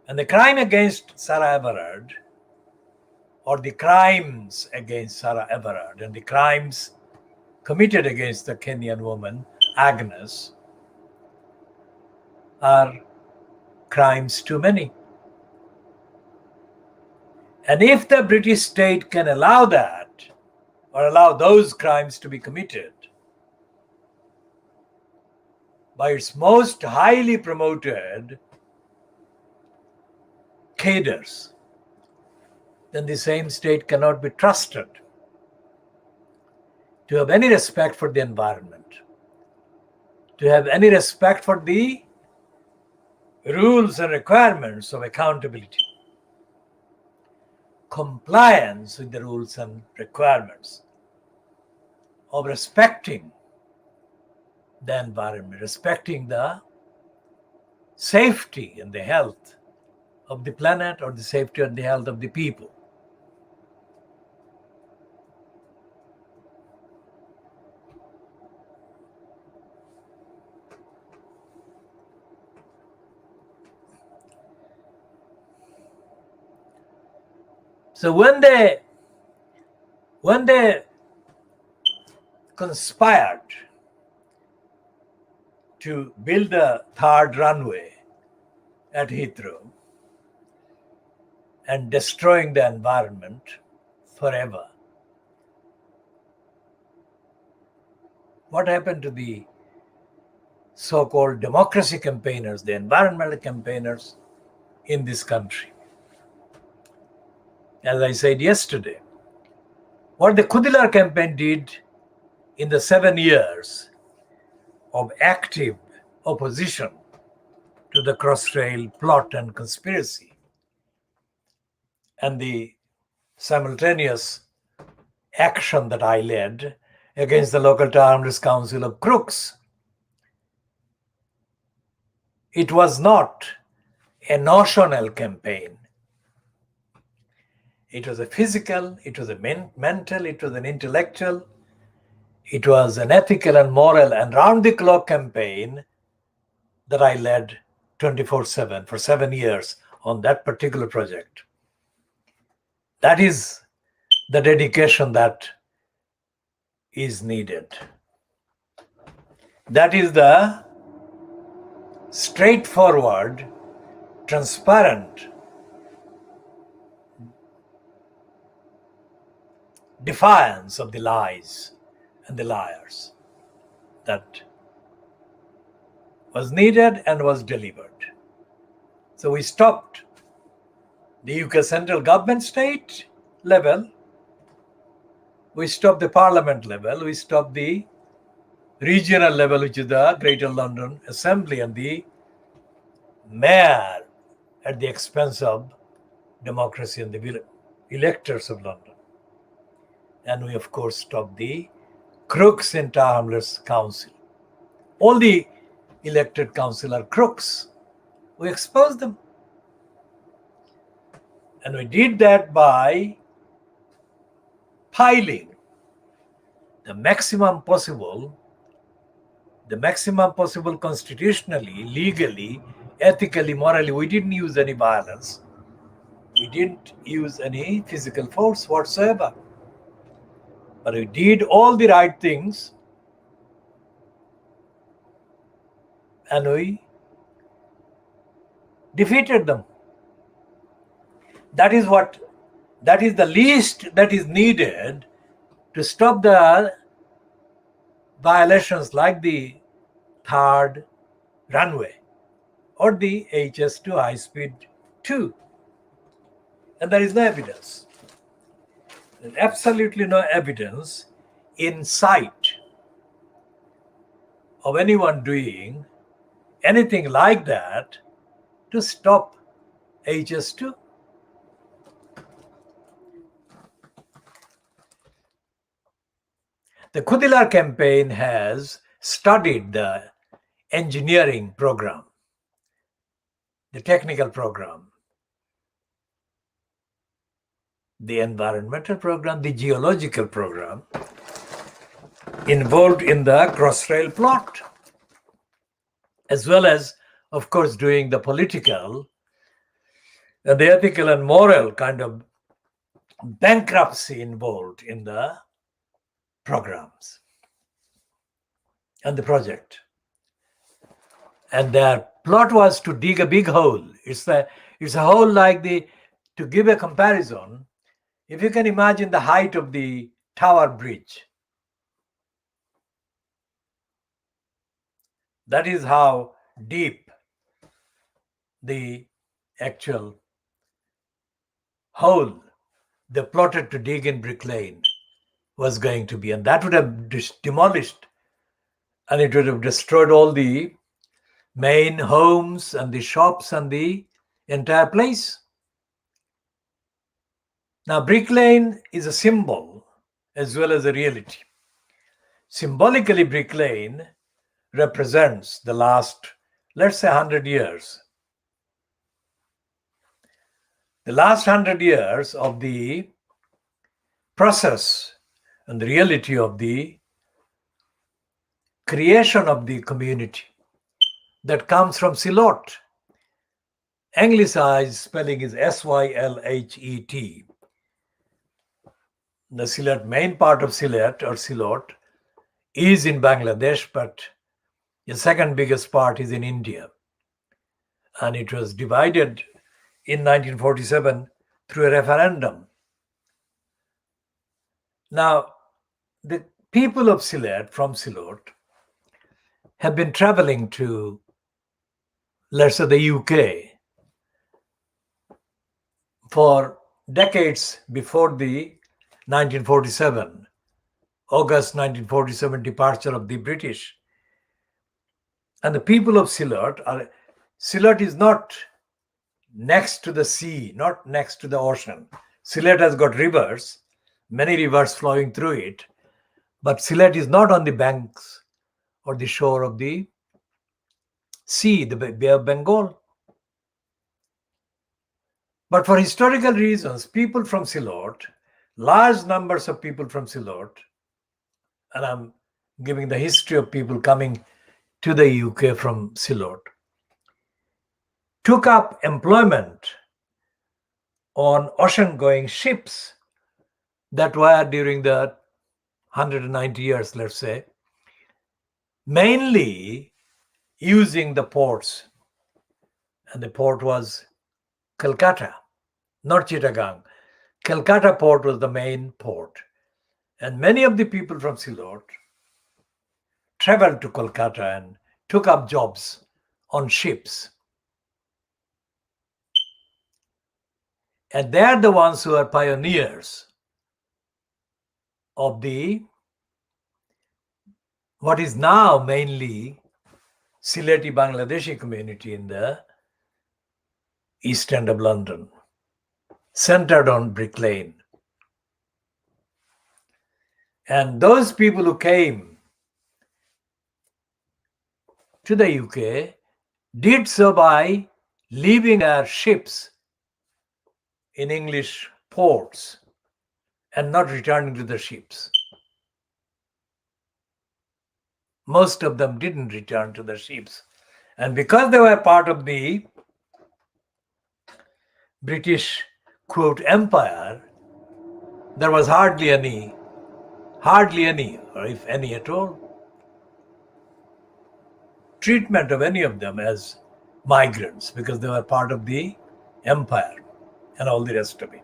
And the crime against Sarah Everard, or the crimes against Sarah Everard, and the crimes committed against the Kenyan woman, Agnes, are crimes too many. And if the British state can allow that, or allow those crimes to be committed by its most highly promoted cadres, then the same state cannot be trusted to have any respect for the environment, to have any respect for the rules and requirements of accountability, compliance with the rules and requirements of respecting the environment, respecting the safety and the health of the planet, or the safety and the health of the people. So when they conspired to build a third runway at Heathrow and destroying the environment forever, what happened to the so-called democracy campaigners, the environmental campaigners in this country? As I said yesterday, what the Khoodeelaar campaign did in the 7 years of active opposition to the Crossrail plot and conspiracy, and the simultaneous action that I led against the local Townless Council of crooks, it was not a notional campaign. It was a physical, it was a mental, it was an intellectual, it was an ethical and moral and round-the-clock campaign that I led 24/7 for 7 years on that particular project. That is the dedication that is needed. That is the straightforward, transparent defiance of the lies and the liars that was needed and was delivered. So we stopped the UK central government state level, we stopped the parliament level, we stopped the regional level, which is the Greater London Assembly, and the mayor at the expense of democracy and the electors of London. And we, of course, stopped the crooks in Tower Hamlets Council. All the elected council are crooks. We exposed them. And we did that by piling the maximum possible constitutionally, legally, ethically, morally. We didn't use any violence. We didn't use any physical force whatsoever. But we did all the right things, and we defeated them. That is the least that is needed to stop the violations like the third runway or the HS2 high speed 2. And there is no evidence. There's absolutely no evidence in sight of anyone doing anything like that to stop HS2. The Khoodeelaar campaign has studied the engineering program, the technical program, the environmental program, the geological program involved in the Crossrail plot, as well as, of course, doing the political and the ethical and moral kind of bankruptcy involved in the programs and the project. And their plot was to dig a big hole. It's a hole like to give a comparison, if you can imagine the height of the Tower Bridge, that is how deep the actual hole they plotted to dig in Brick Lane was going to be. And that would have demolished, and it would have destroyed all the main homes and the shops and the entire place. Now, Brick Lane is a symbol as well as a reality. Symbolically, Brick Lane represents the last, let's say, 100 years. The last 100 years of the process and the reality of the creation of the community that comes from Silot. Anglicized spelling is Sylhet. The Sylhet, main part of Sylhet or Silot, is in Bangladesh, but the second biggest part is in India. And it was divided in 1947 through a referendum. Now, the people of Sylhet from Silot have been traveling to, let's say, the UK for decades before the 1947, August 1947 departure of the British. And the people of Silhet is not next to the sea, not next to the ocean. Sylhet has got rivers, many rivers flowing through it, but Sylhet is not on the banks or the shore of the sea, the Bay of Bengal. But for historical reasons, people from Silhet, large numbers of people from Silhet, and I'm giving the history of people coming to the UK from Silhet, took up employment on ocean-going ships that were during the 190 years, let's say, mainly using the ports. And the port was Calcutta, not Chittagong. Calcutta port was the main port. And many of the people from Silhet traveled to Kolkata and took up jobs on ships. And they are the ones who are pioneers of what is now mainly Sylheti Bangladeshi community in the East End of London, centered on Brick Lane. And those people who came to the UK did so by leaving their ships in English ports and not returning to the ships. Most of them didn't return to the ships. And because they were part of the British, quote, empire, there was hardly any, or if any at all, treatment of any of them as migrants, because they were part of the empire and all the rest of it.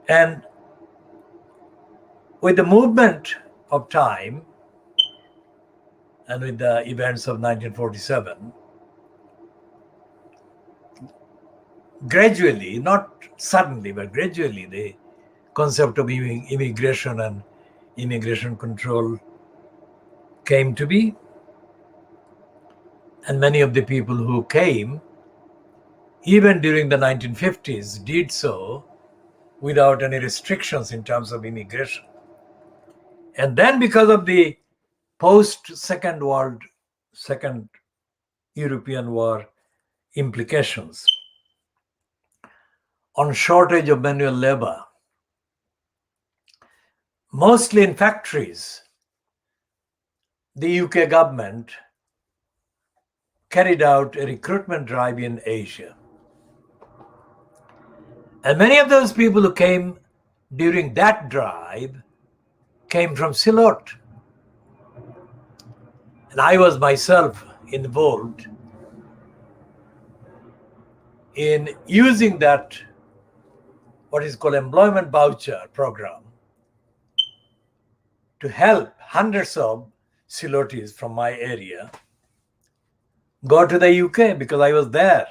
And with the movement of time and with the events of 1947, gradually, not suddenly, but gradually, the concept of immigration and immigration control came to be. And many of the people who came, even during the 1950s, did so without any restrictions in terms of immigration. And then because of the post-Second European War implications on shortage of manual labor, mostly in factories, the UK government carried out a recruitment drive in Asia. And many of those people who came during that drive came from Silot. And I was myself involved in using that, what is called employment voucher program, to help hundreds of Silotis from my area go to the UK because I was there.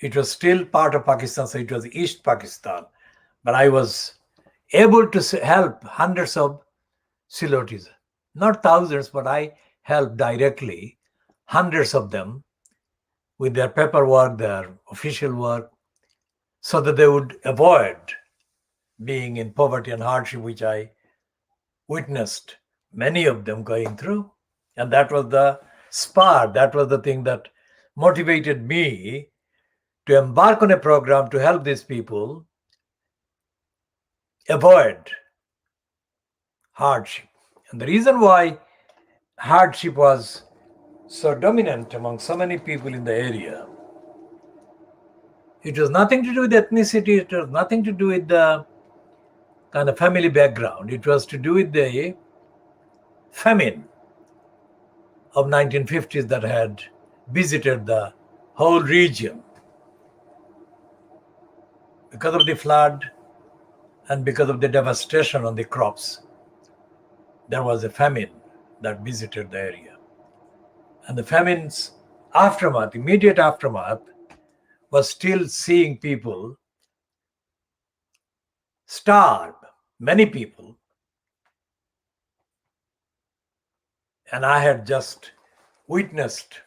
It was still part of Pakistan, so it was East Pakistan. But I was able to help hundreds of Silotis, not thousands, but I helped directly hundreds of them with their paperwork, their official work, so that they would avoid being in poverty and hardship, which I witnessed many of them going through. And that was the spark, that was the thing that motivated me to embark on a program to help these people avoid hardship. And the reason why hardship was so dominant among so many people in the area, it was nothing to do with ethnicity, it was nothing to do with the kind of family background. It was to do with the famine of 1950s that had visited the whole region. Because of the flood and because of the devastation on the crops, there was a famine that visited the area. And the famine's aftermath, immediate aftermath, was still seeing people starve, many people. And I had just witnessed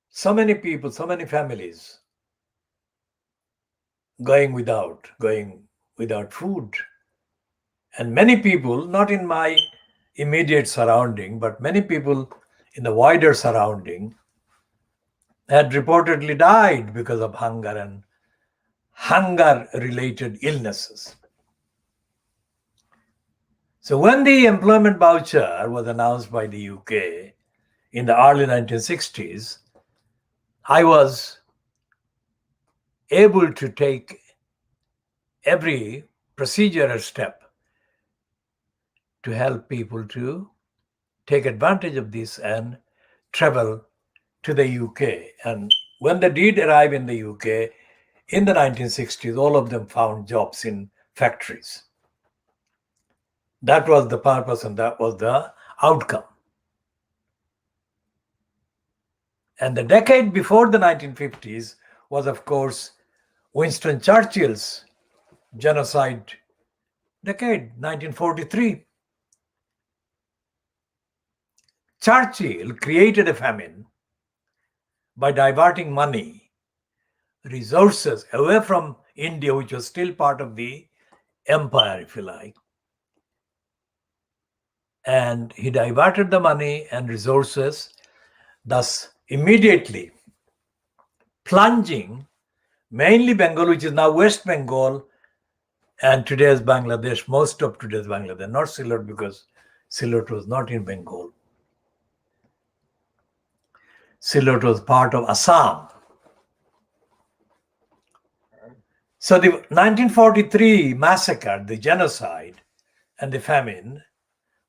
so many people, so many families going without food. And many people, not in my immediate surrounding, but many people in the wider surrounding had reportedly died because of hunger and hunger-related illnesses. So when the employment voucher was announced by the UK in the early 1960s, I was able to take every procedural step to help people to take advantage of this and travel to the UK. And when they did arrive in the UK in the 1960s, all of them found jobs in factories. That was the purpose and that was the outcome. And the decade before the 1950s was, of course, Winston Churchill's genocide decade, 1943. Churchill created a famine by diverting money, resources away from India, which was still part of the empire, if you like. And he diverted the money and resources, thus immediately plunging mainly Bengal, which is now West Bengal, and today's Bangladesh, most of today's Bangladesh, not Silot, because Silot was not in Bengal. Silot was part of Assam. So the 1943 massacre, the genocide, and the famine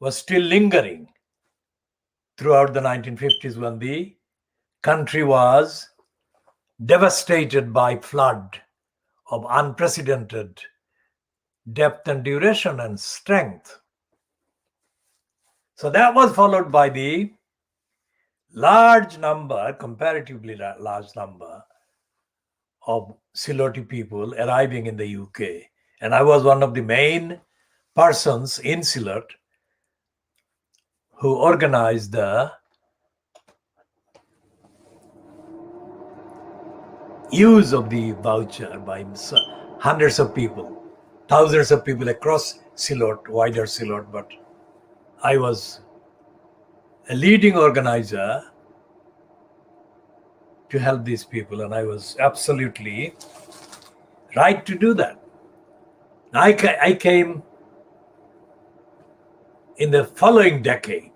was still lingering throughout the 1950s when the country was devastated by flood of unprecedented depth and duration and strength. So that was followed by the large number, comparatively large number, of Siloti people arriving in the UK. And I was one of the main persons in Silot who organized the use of the voucher by hundreds of people, thousands of people across Silot, wider Silot, but I was a leading organizer to help these people, and I was absolutely right to do that. I came in the following decade.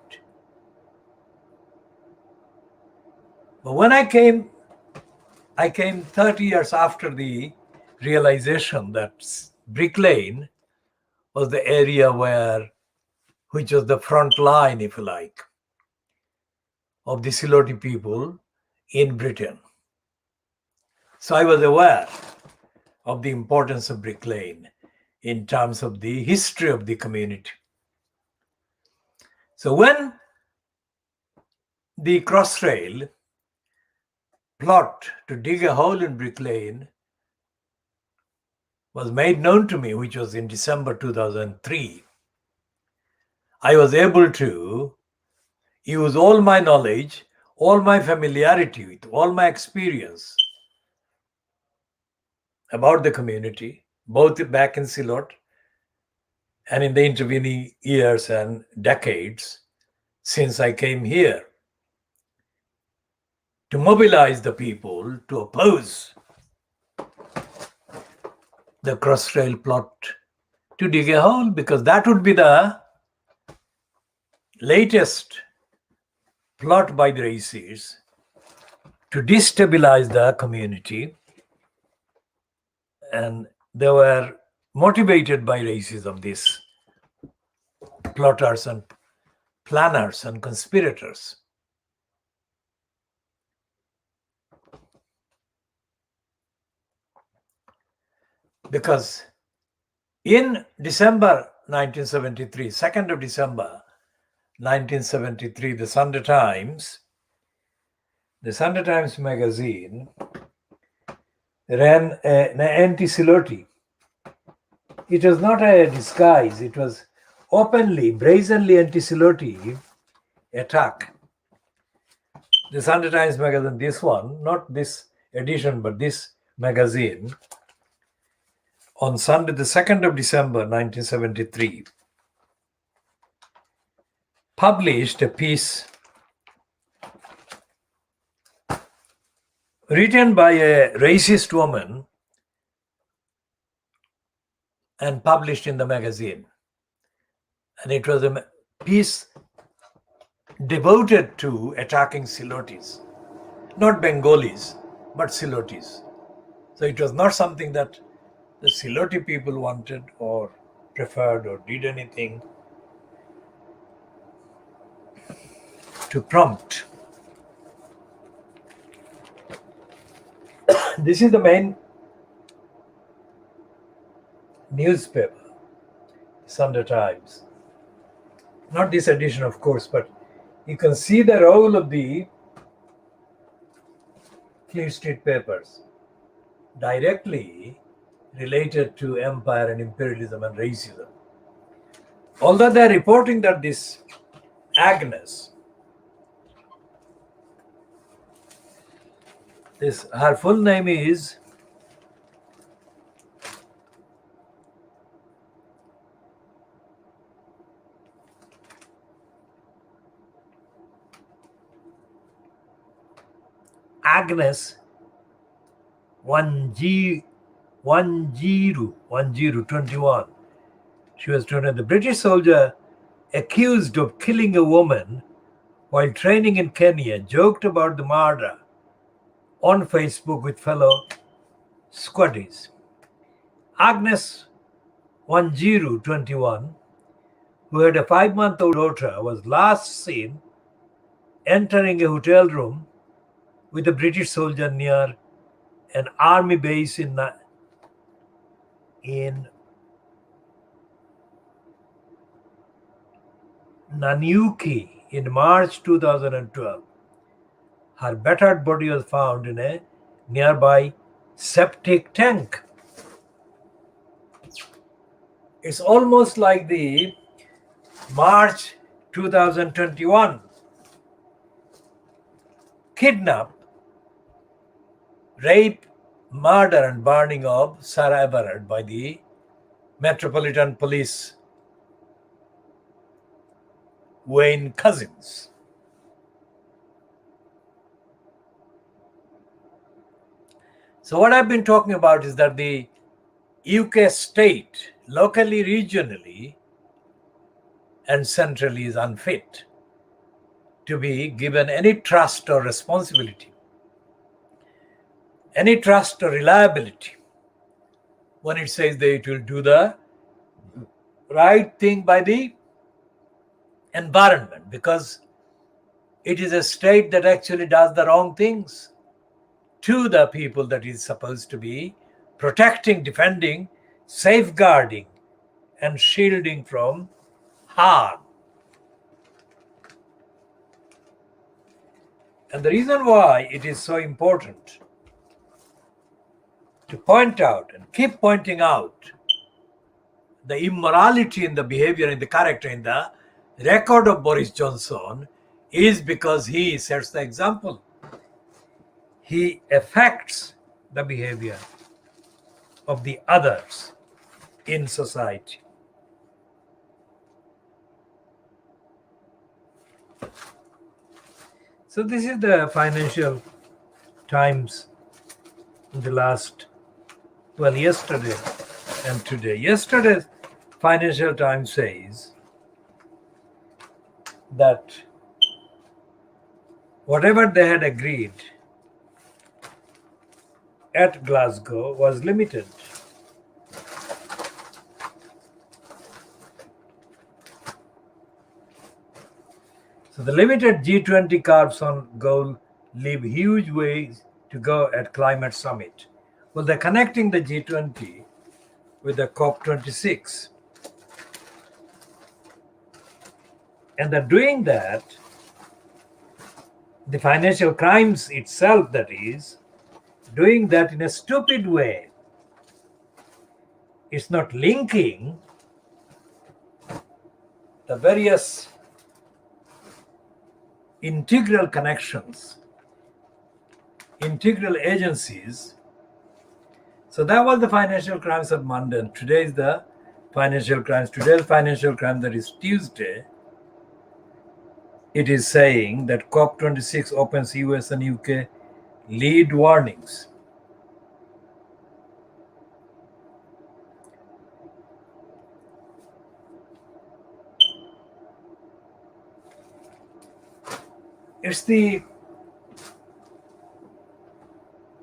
But when I came 30 years after the realization that Brick Lane was the area which was the front line, if you like, of the Siloti people in Britain. So I was aware of the importance of Brick Lane in terms of the history of the community. So when the Crossrail plot to dig a hole in Brick Lane was made known to me, which was in December 2003, I was able to use all my knowledge, all my familiarity with, all my experience about the community, both back in Silot and in the intervening years and decades since I came here, to mobilize the people to oppose the Crossrail plot to dig a hole, because that would be the latest plot by the racists to destabilize the community, and they were motivated by racism, these plotters and planners and conspirators. Because in December 1973, 2nd of December 1973, the Sunday Times magazine ran an anti-Siloti. It was not a disguise, it was openly, brazenly anti-Siloti attack. The Sunday Times magazine, this one, not this edition, but this magazine, on Sunday, the 2nd of December 1973, published a piece written by a racist woman and published in the magazine. And it was a piece devoted to attacking Silotis, not Bengalis, but Silotis. So it was not something that the Siloti people wanted or preferred or did anything to prompt. This is the main newspaper, Sunday Times. Not this edition, of course, but you can see the role of the Fleet Street papers directly related to empire and imperialism and racism. Although they are reporting that this Agnes, her full name is Agnes Wanjiru 21. She was 21. The British soldier accused of killing a woman while training in Kenya joked about the murder on Facebook with fellow squaddies. Agnes Wanjiru 21, who had a 5-month-old daughter, was last seen entering a hotel room with a British soldier near an army base in Nanyuki in March 2012. Her battered body was found in a nearby septic tank. It's almost like the March 2021 kidnap, rape, murder and burning of Sarah Everard by the Metropolitan Police Wayne Couzens. So what I've been talking about is that the UK state, locally, regionally, and centrally, is unfit to be given any trust or responsibility, any trust or reliability when it says that it will do the right thing by the environment, because it is a state that actually does the wrong things to the people that is supposed to be protecting, defending, safeguarding, and shielding from harm. And the reason why it is so important to point out and keep pointing out the immorality in the behavior, in the character, in the record of Boris Johnson is because he sets the example. He affects the behavior of the others in society. So this is the Financial Times in the last, well, yesterday and today. Yesterday's Financial Times says that whatever they had agreed at Glasgow was limited. So the limited G20 carbs on goal leave huge ways to go at climate summit. Well, they're connecting the G20 with the COP26. And they're doing that, the financial crimes itself, that is, doing that in a stupid way. It's not linking the various integral connections, integral agencies. So that was the financial crimes of Monday, and today is the financial crimes. Today's financial crime, that is Tuesday, it is saying that COP26 opens US and UK lead warnings. It's the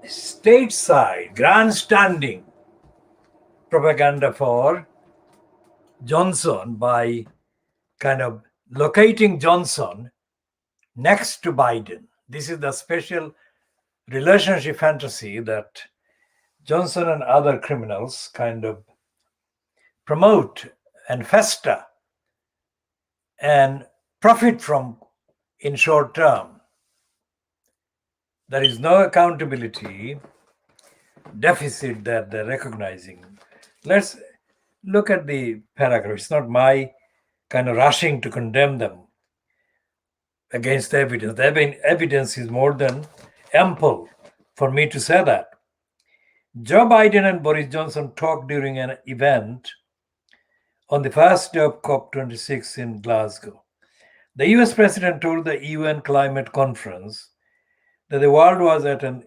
stateside grandstanding propaganda for Johnson by kind of locating Johnson next to Biden. This is the special relationship fantasy that Johnson and other criminals kind of promote and fester and profit from in short term. There is no accountability deficit that they're recognizing. Let's look at the paragraph. It's not my kind of rushing to condemn them against the evidence. The evidence is more than ample for me to say that. Joe Biden and Boris Johnson talked during an event on the first day of COP26 in Glasgow. The US president told the UN climate conference that the world was at an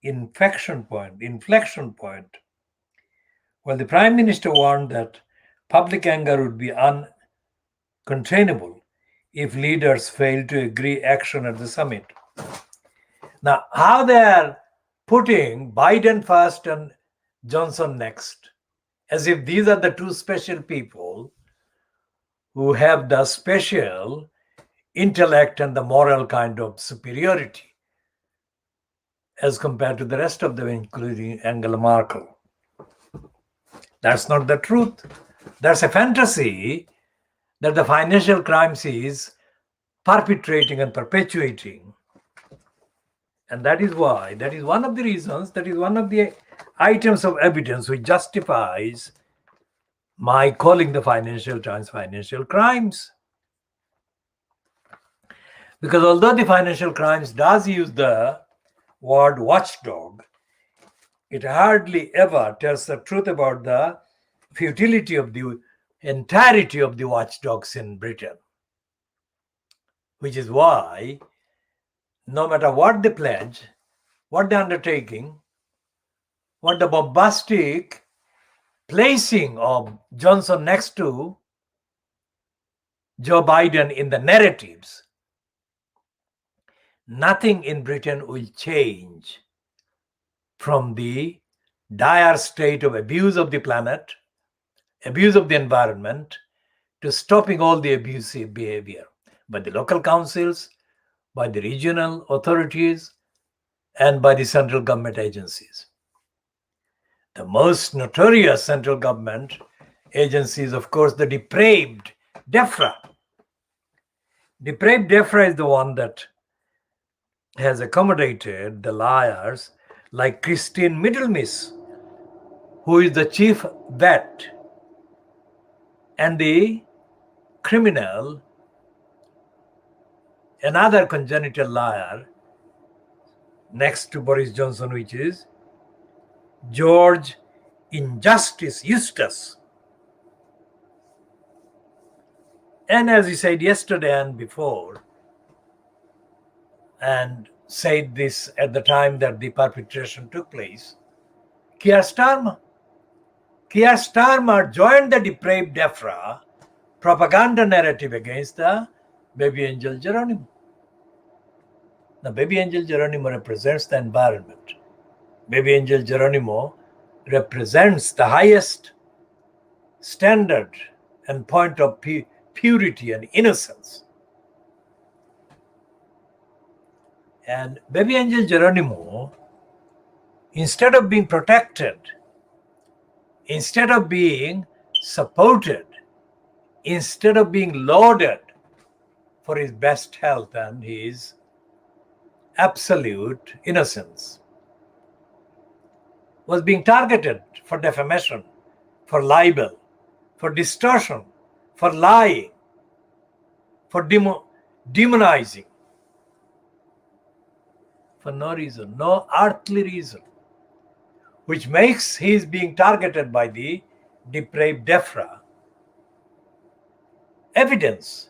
inflection point, while the prime minister warned that public anger would be uncontainable if leaders failed to agree action at the summit. Now, how they are putting Biden first and Johnson next, as if these are the two special people who have the special intellect and the moral kind of superiority as compared to the rest of them, including Angela Merkel. That's not the truth. There's a fantasy that the financial crimes is perpetrating and perpetuating. And that is why, that is one of the reasons, that is one of the items of evidence which justifies my calling the Financial Times financial crimes. Because although the financial crimes does use the word watchdog, It hardly ever tells the truth about the futility of the entirety of the watchdogs in Britain, which is why no matter what the pledge, what the undertaking, what the bombastic placing of Johnson next to Joe Biden in the narratives, nothing in Britain will change from the dire state of abuse of the planet, abuse of the environment, to stopping all the abusive behavior by the local councils, by the regional authorities, and by the central government agencies. The most notorious central government agency is, of course, the depraved DEFRA. Depraved DEFRA is the one that has accommodated the liars like Christine Middlemiss, who is the chief vet, and the criminal, another congenital liar next to Boris Johnson, which is George Injustice Eustace. And as he said yesterday and before, and said this at the time that the perpetration took place, Keir Starmer. Keir Starmer joined the depraved DEFRA propaganda narrative against the BabyAngelGeronimo. Now, BabyAngelGeronimo represents the environment. BabyAngelGeronimo represents the highest standard and point of purity and innocence. And BabyAngelGeronimo, instead of being protected, instead of being supported, instead of being lauded for his best health and his absolute innocence, was being targeted for defamation, for libel, for distortion, for lying, for demonizing, for no reason, no earthly reason, which makes his being targeted by the depraved DEFRA evidence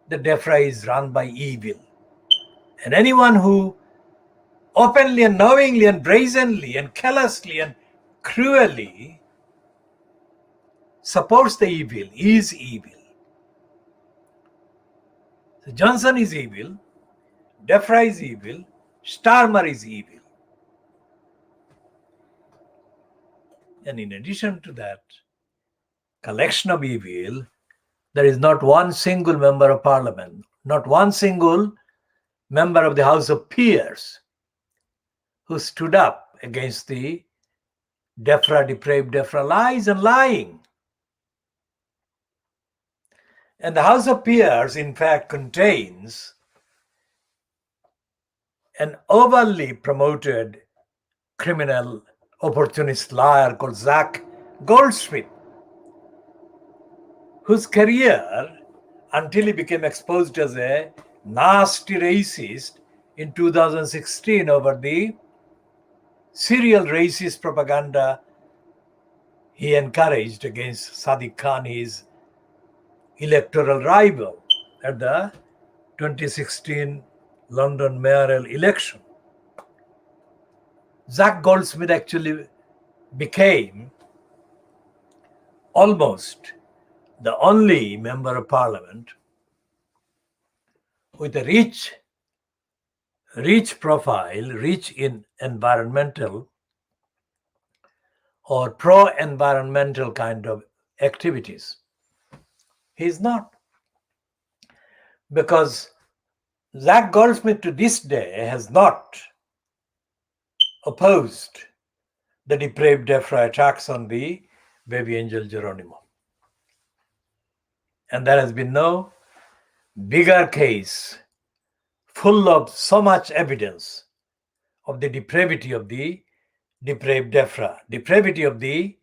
that DEFRA is run by evil. And anyone who openly and knowingly and brazenly and callously and cruelly supports the evil is evil. So Johnson is evil, DEFRA is evil, Starmer is evil. And in addition to that collection of evil, there is not one single member of parliament, not one single member of the House of Peers who stood up against the DEFRA, depraved DEFRA lies and lying. And the House of Peers, in fact, contains an overly promoted criminal opportunist liar called Zach Goldsmith, whose career, until he became exposed as a nasty racist in 2016 over the serial racist propaganda he encouraged against Sadiq Khan, his electoral rival at the 2016 London mayoral election. Zach Goldsmith actually became almost the only member of parliament with a rich profile, rich in environmental or pro-environmental kind of activities. He's not. Because Zach Goldsmith to this day has not opposed the depraved DEFRA attacks on the BabyAngelGeronimo. And there has been no bigger case full of so much evidence of the depravity of the depraved DEFRA, depravity of the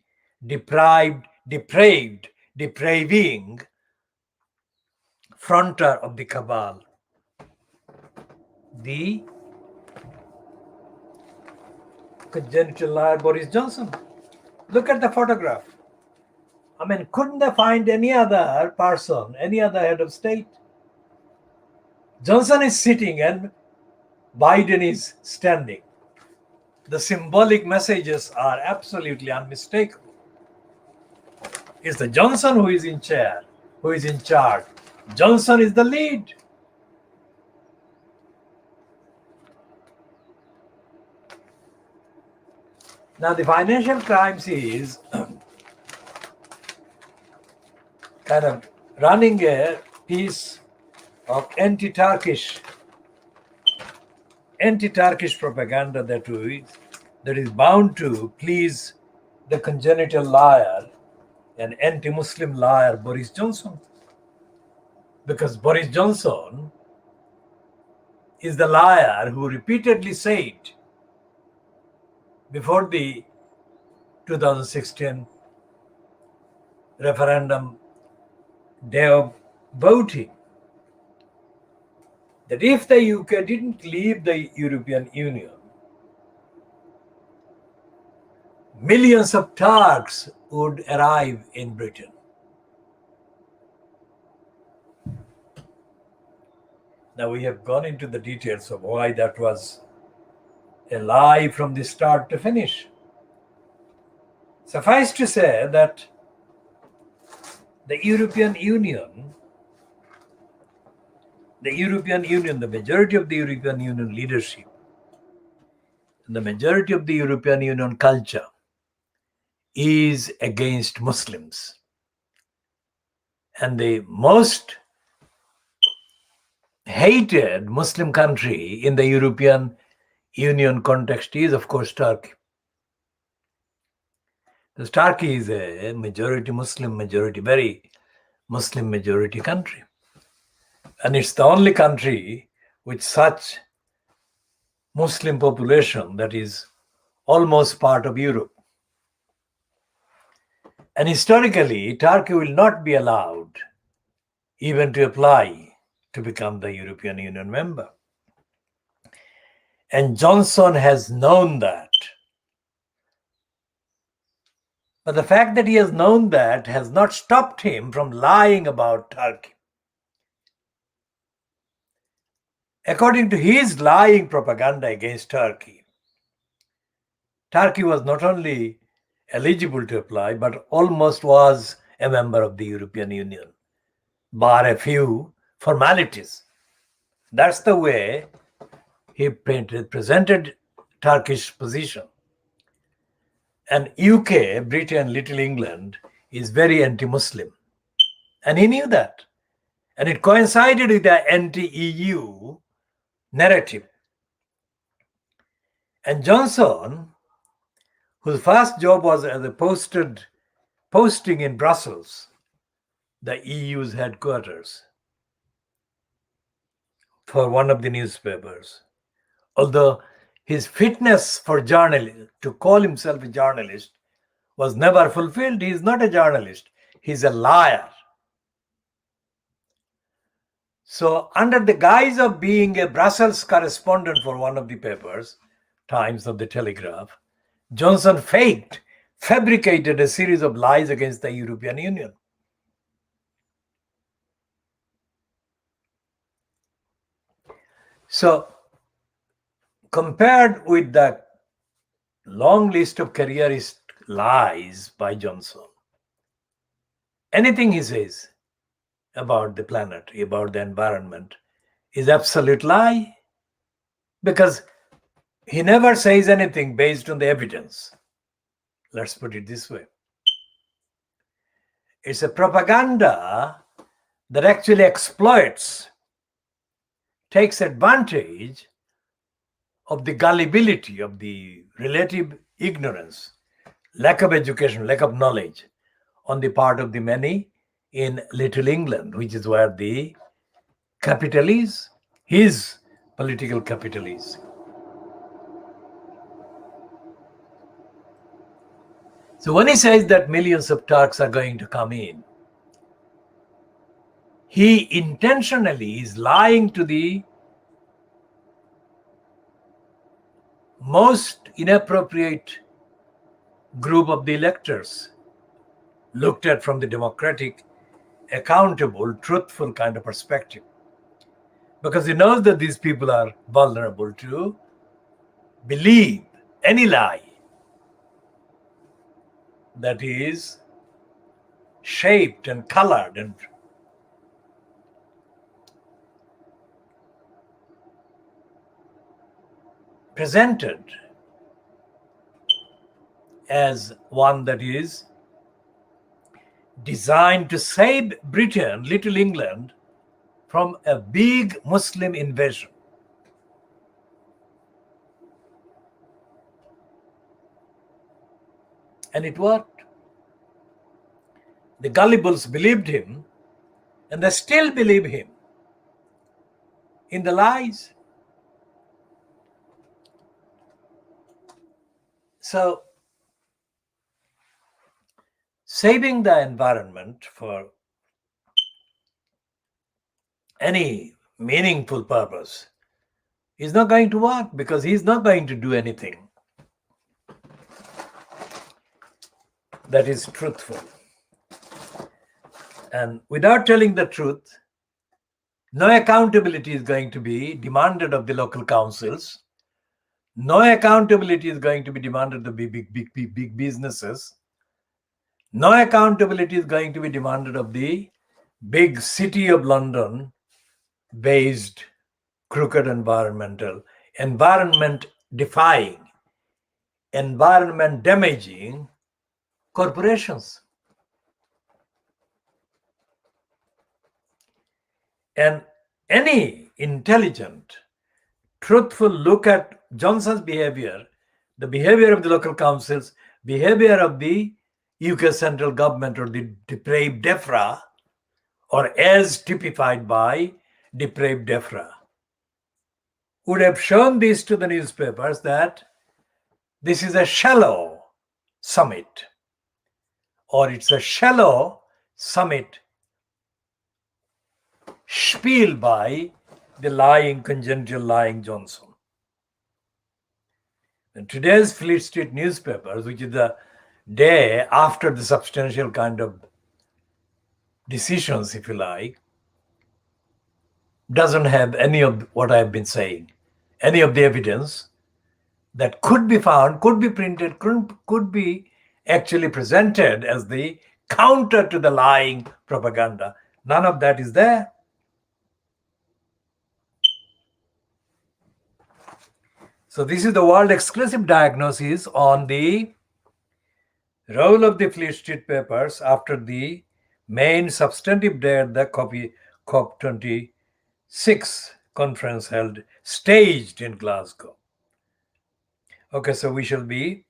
depraving fronter of the cabal, the congenital liar Boris Johnson. Look at the photograph. I mean, couldn't they find any other person, any other head of state? Johnson is sitting and Biden is standing. The symbolic messages are absolutely unmistakable. It's the Johnson who is in chair, who is in charge. Johnson is the lead. Now the Financial Times is kind of running a piece of anti-Turkish propaganda that is bound to please the congenital liar and anti-Muslim liar Boris Johnson. Because Boris Johnson is the liar who repeatedly said before the 2016 referendum day of voting that if the UK didn't leave the European Union, millions of Turks would arrive in Britain. Now we have gone into the details of why that was a lie from the start to finish. Suffice to say that the European Union, the majority of the European Union leadership, and the majority of the European Union culture is against Muslims. And the most hated Muslim country in the European Union context is, of course, Turkey. Because Turkey is a very Muslim majority country. And it's the only country with such Muslim population that is almost part of Europe. And historically, Turkey will not be allowed even to apply to become the European Union member. And Johnson has known that. But the fact that he has known that has not stopped him from lying about Turkey. According to his lying propaganda against Turkey, Turkey was not only eligible to apply, but almost was a member of the European Union, bar a few formalities. That's the way he presented Turkish position. And UK, Britain, Little England, is very anti-Muslim. And he knew that. And it coincided with the anti-EU narrative. And Johnson, whose first job was as a posting in Brussels, the EU's headquarters, for one of the newspapers. Although his fitness for journalism, to call himself a journalist, was never fulfilled. He is not a journalist. He's a liar. So under the guise of being a Brussels correspondent for one of the papers, Times of the Telegraph, Johnson fabricated a series of lies against the European Union. So compared with the long list of careerist lies by Johnson, anything he says about the planet, about the environment, is absolute lie, because he never says anything based on the evidence. Let's put it this way. It's a propaganda that actually takes advantage of the gullibility, of the relative ignorance, lack of education, lack of knowledge on the part of the many in Little England, which is where the capital is, his political capital is. So when he says that millions of Turks are going to come in, he intentionally is lying to the most inappropriate group of the electors looked at from the democratic, accountable, truthful kind of perspective. Because he knows that these people are vulnerable to believe any lie that is shaped and colored and presented as one that is designed to save Britain, Little England, from a big Muslim invasion. And it worked. The gullibles believed him, and they still believe him in the lies. So, saving the environment for any meaningful purpose is not going to work, because he's not going to do anything that is truthful. And without telling the truth, no accountability is going to be demanded of the local councils. No accountability is going to be demanded of the big businesses. No accountability is going to be demanded of the big City of London based crooked environment defying, environment damaging corporations. And any intelligent, truthful look at Johnson's behavior, the behavior of the local councils, behavior of the UK central government, or the depraved DEFRA, or as typified by depraved DEFRA, would have shown this to the newspapers that this is a shallow summit, or it's a shallow summit spiel by the lying, congenital lying Johnson. And today's Fleet Street newspapers, which is the day after the substantial kind of decisions, if you like, doesn't have any of what I've been saying, any of the evidence that could be found, could be printed, could be actually presented as the counter to the lying propaganda. None of that is there. So this is the world exclusive diagnosis on the role of the Fleet Street papers after the main substantive day at the COP26 conference held, staged in Glasgow. Okay, so we shall be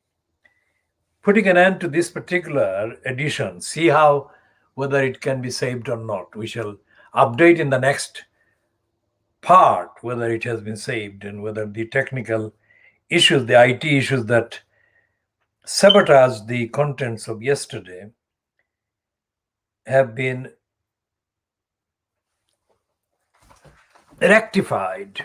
putting an end to this particular edition. See how, whether it can be saved or not. We shall update in the next part whether it has been saved, and whether the technical issues, the IT issues that sabotaged the contents of yesterday have been rectified.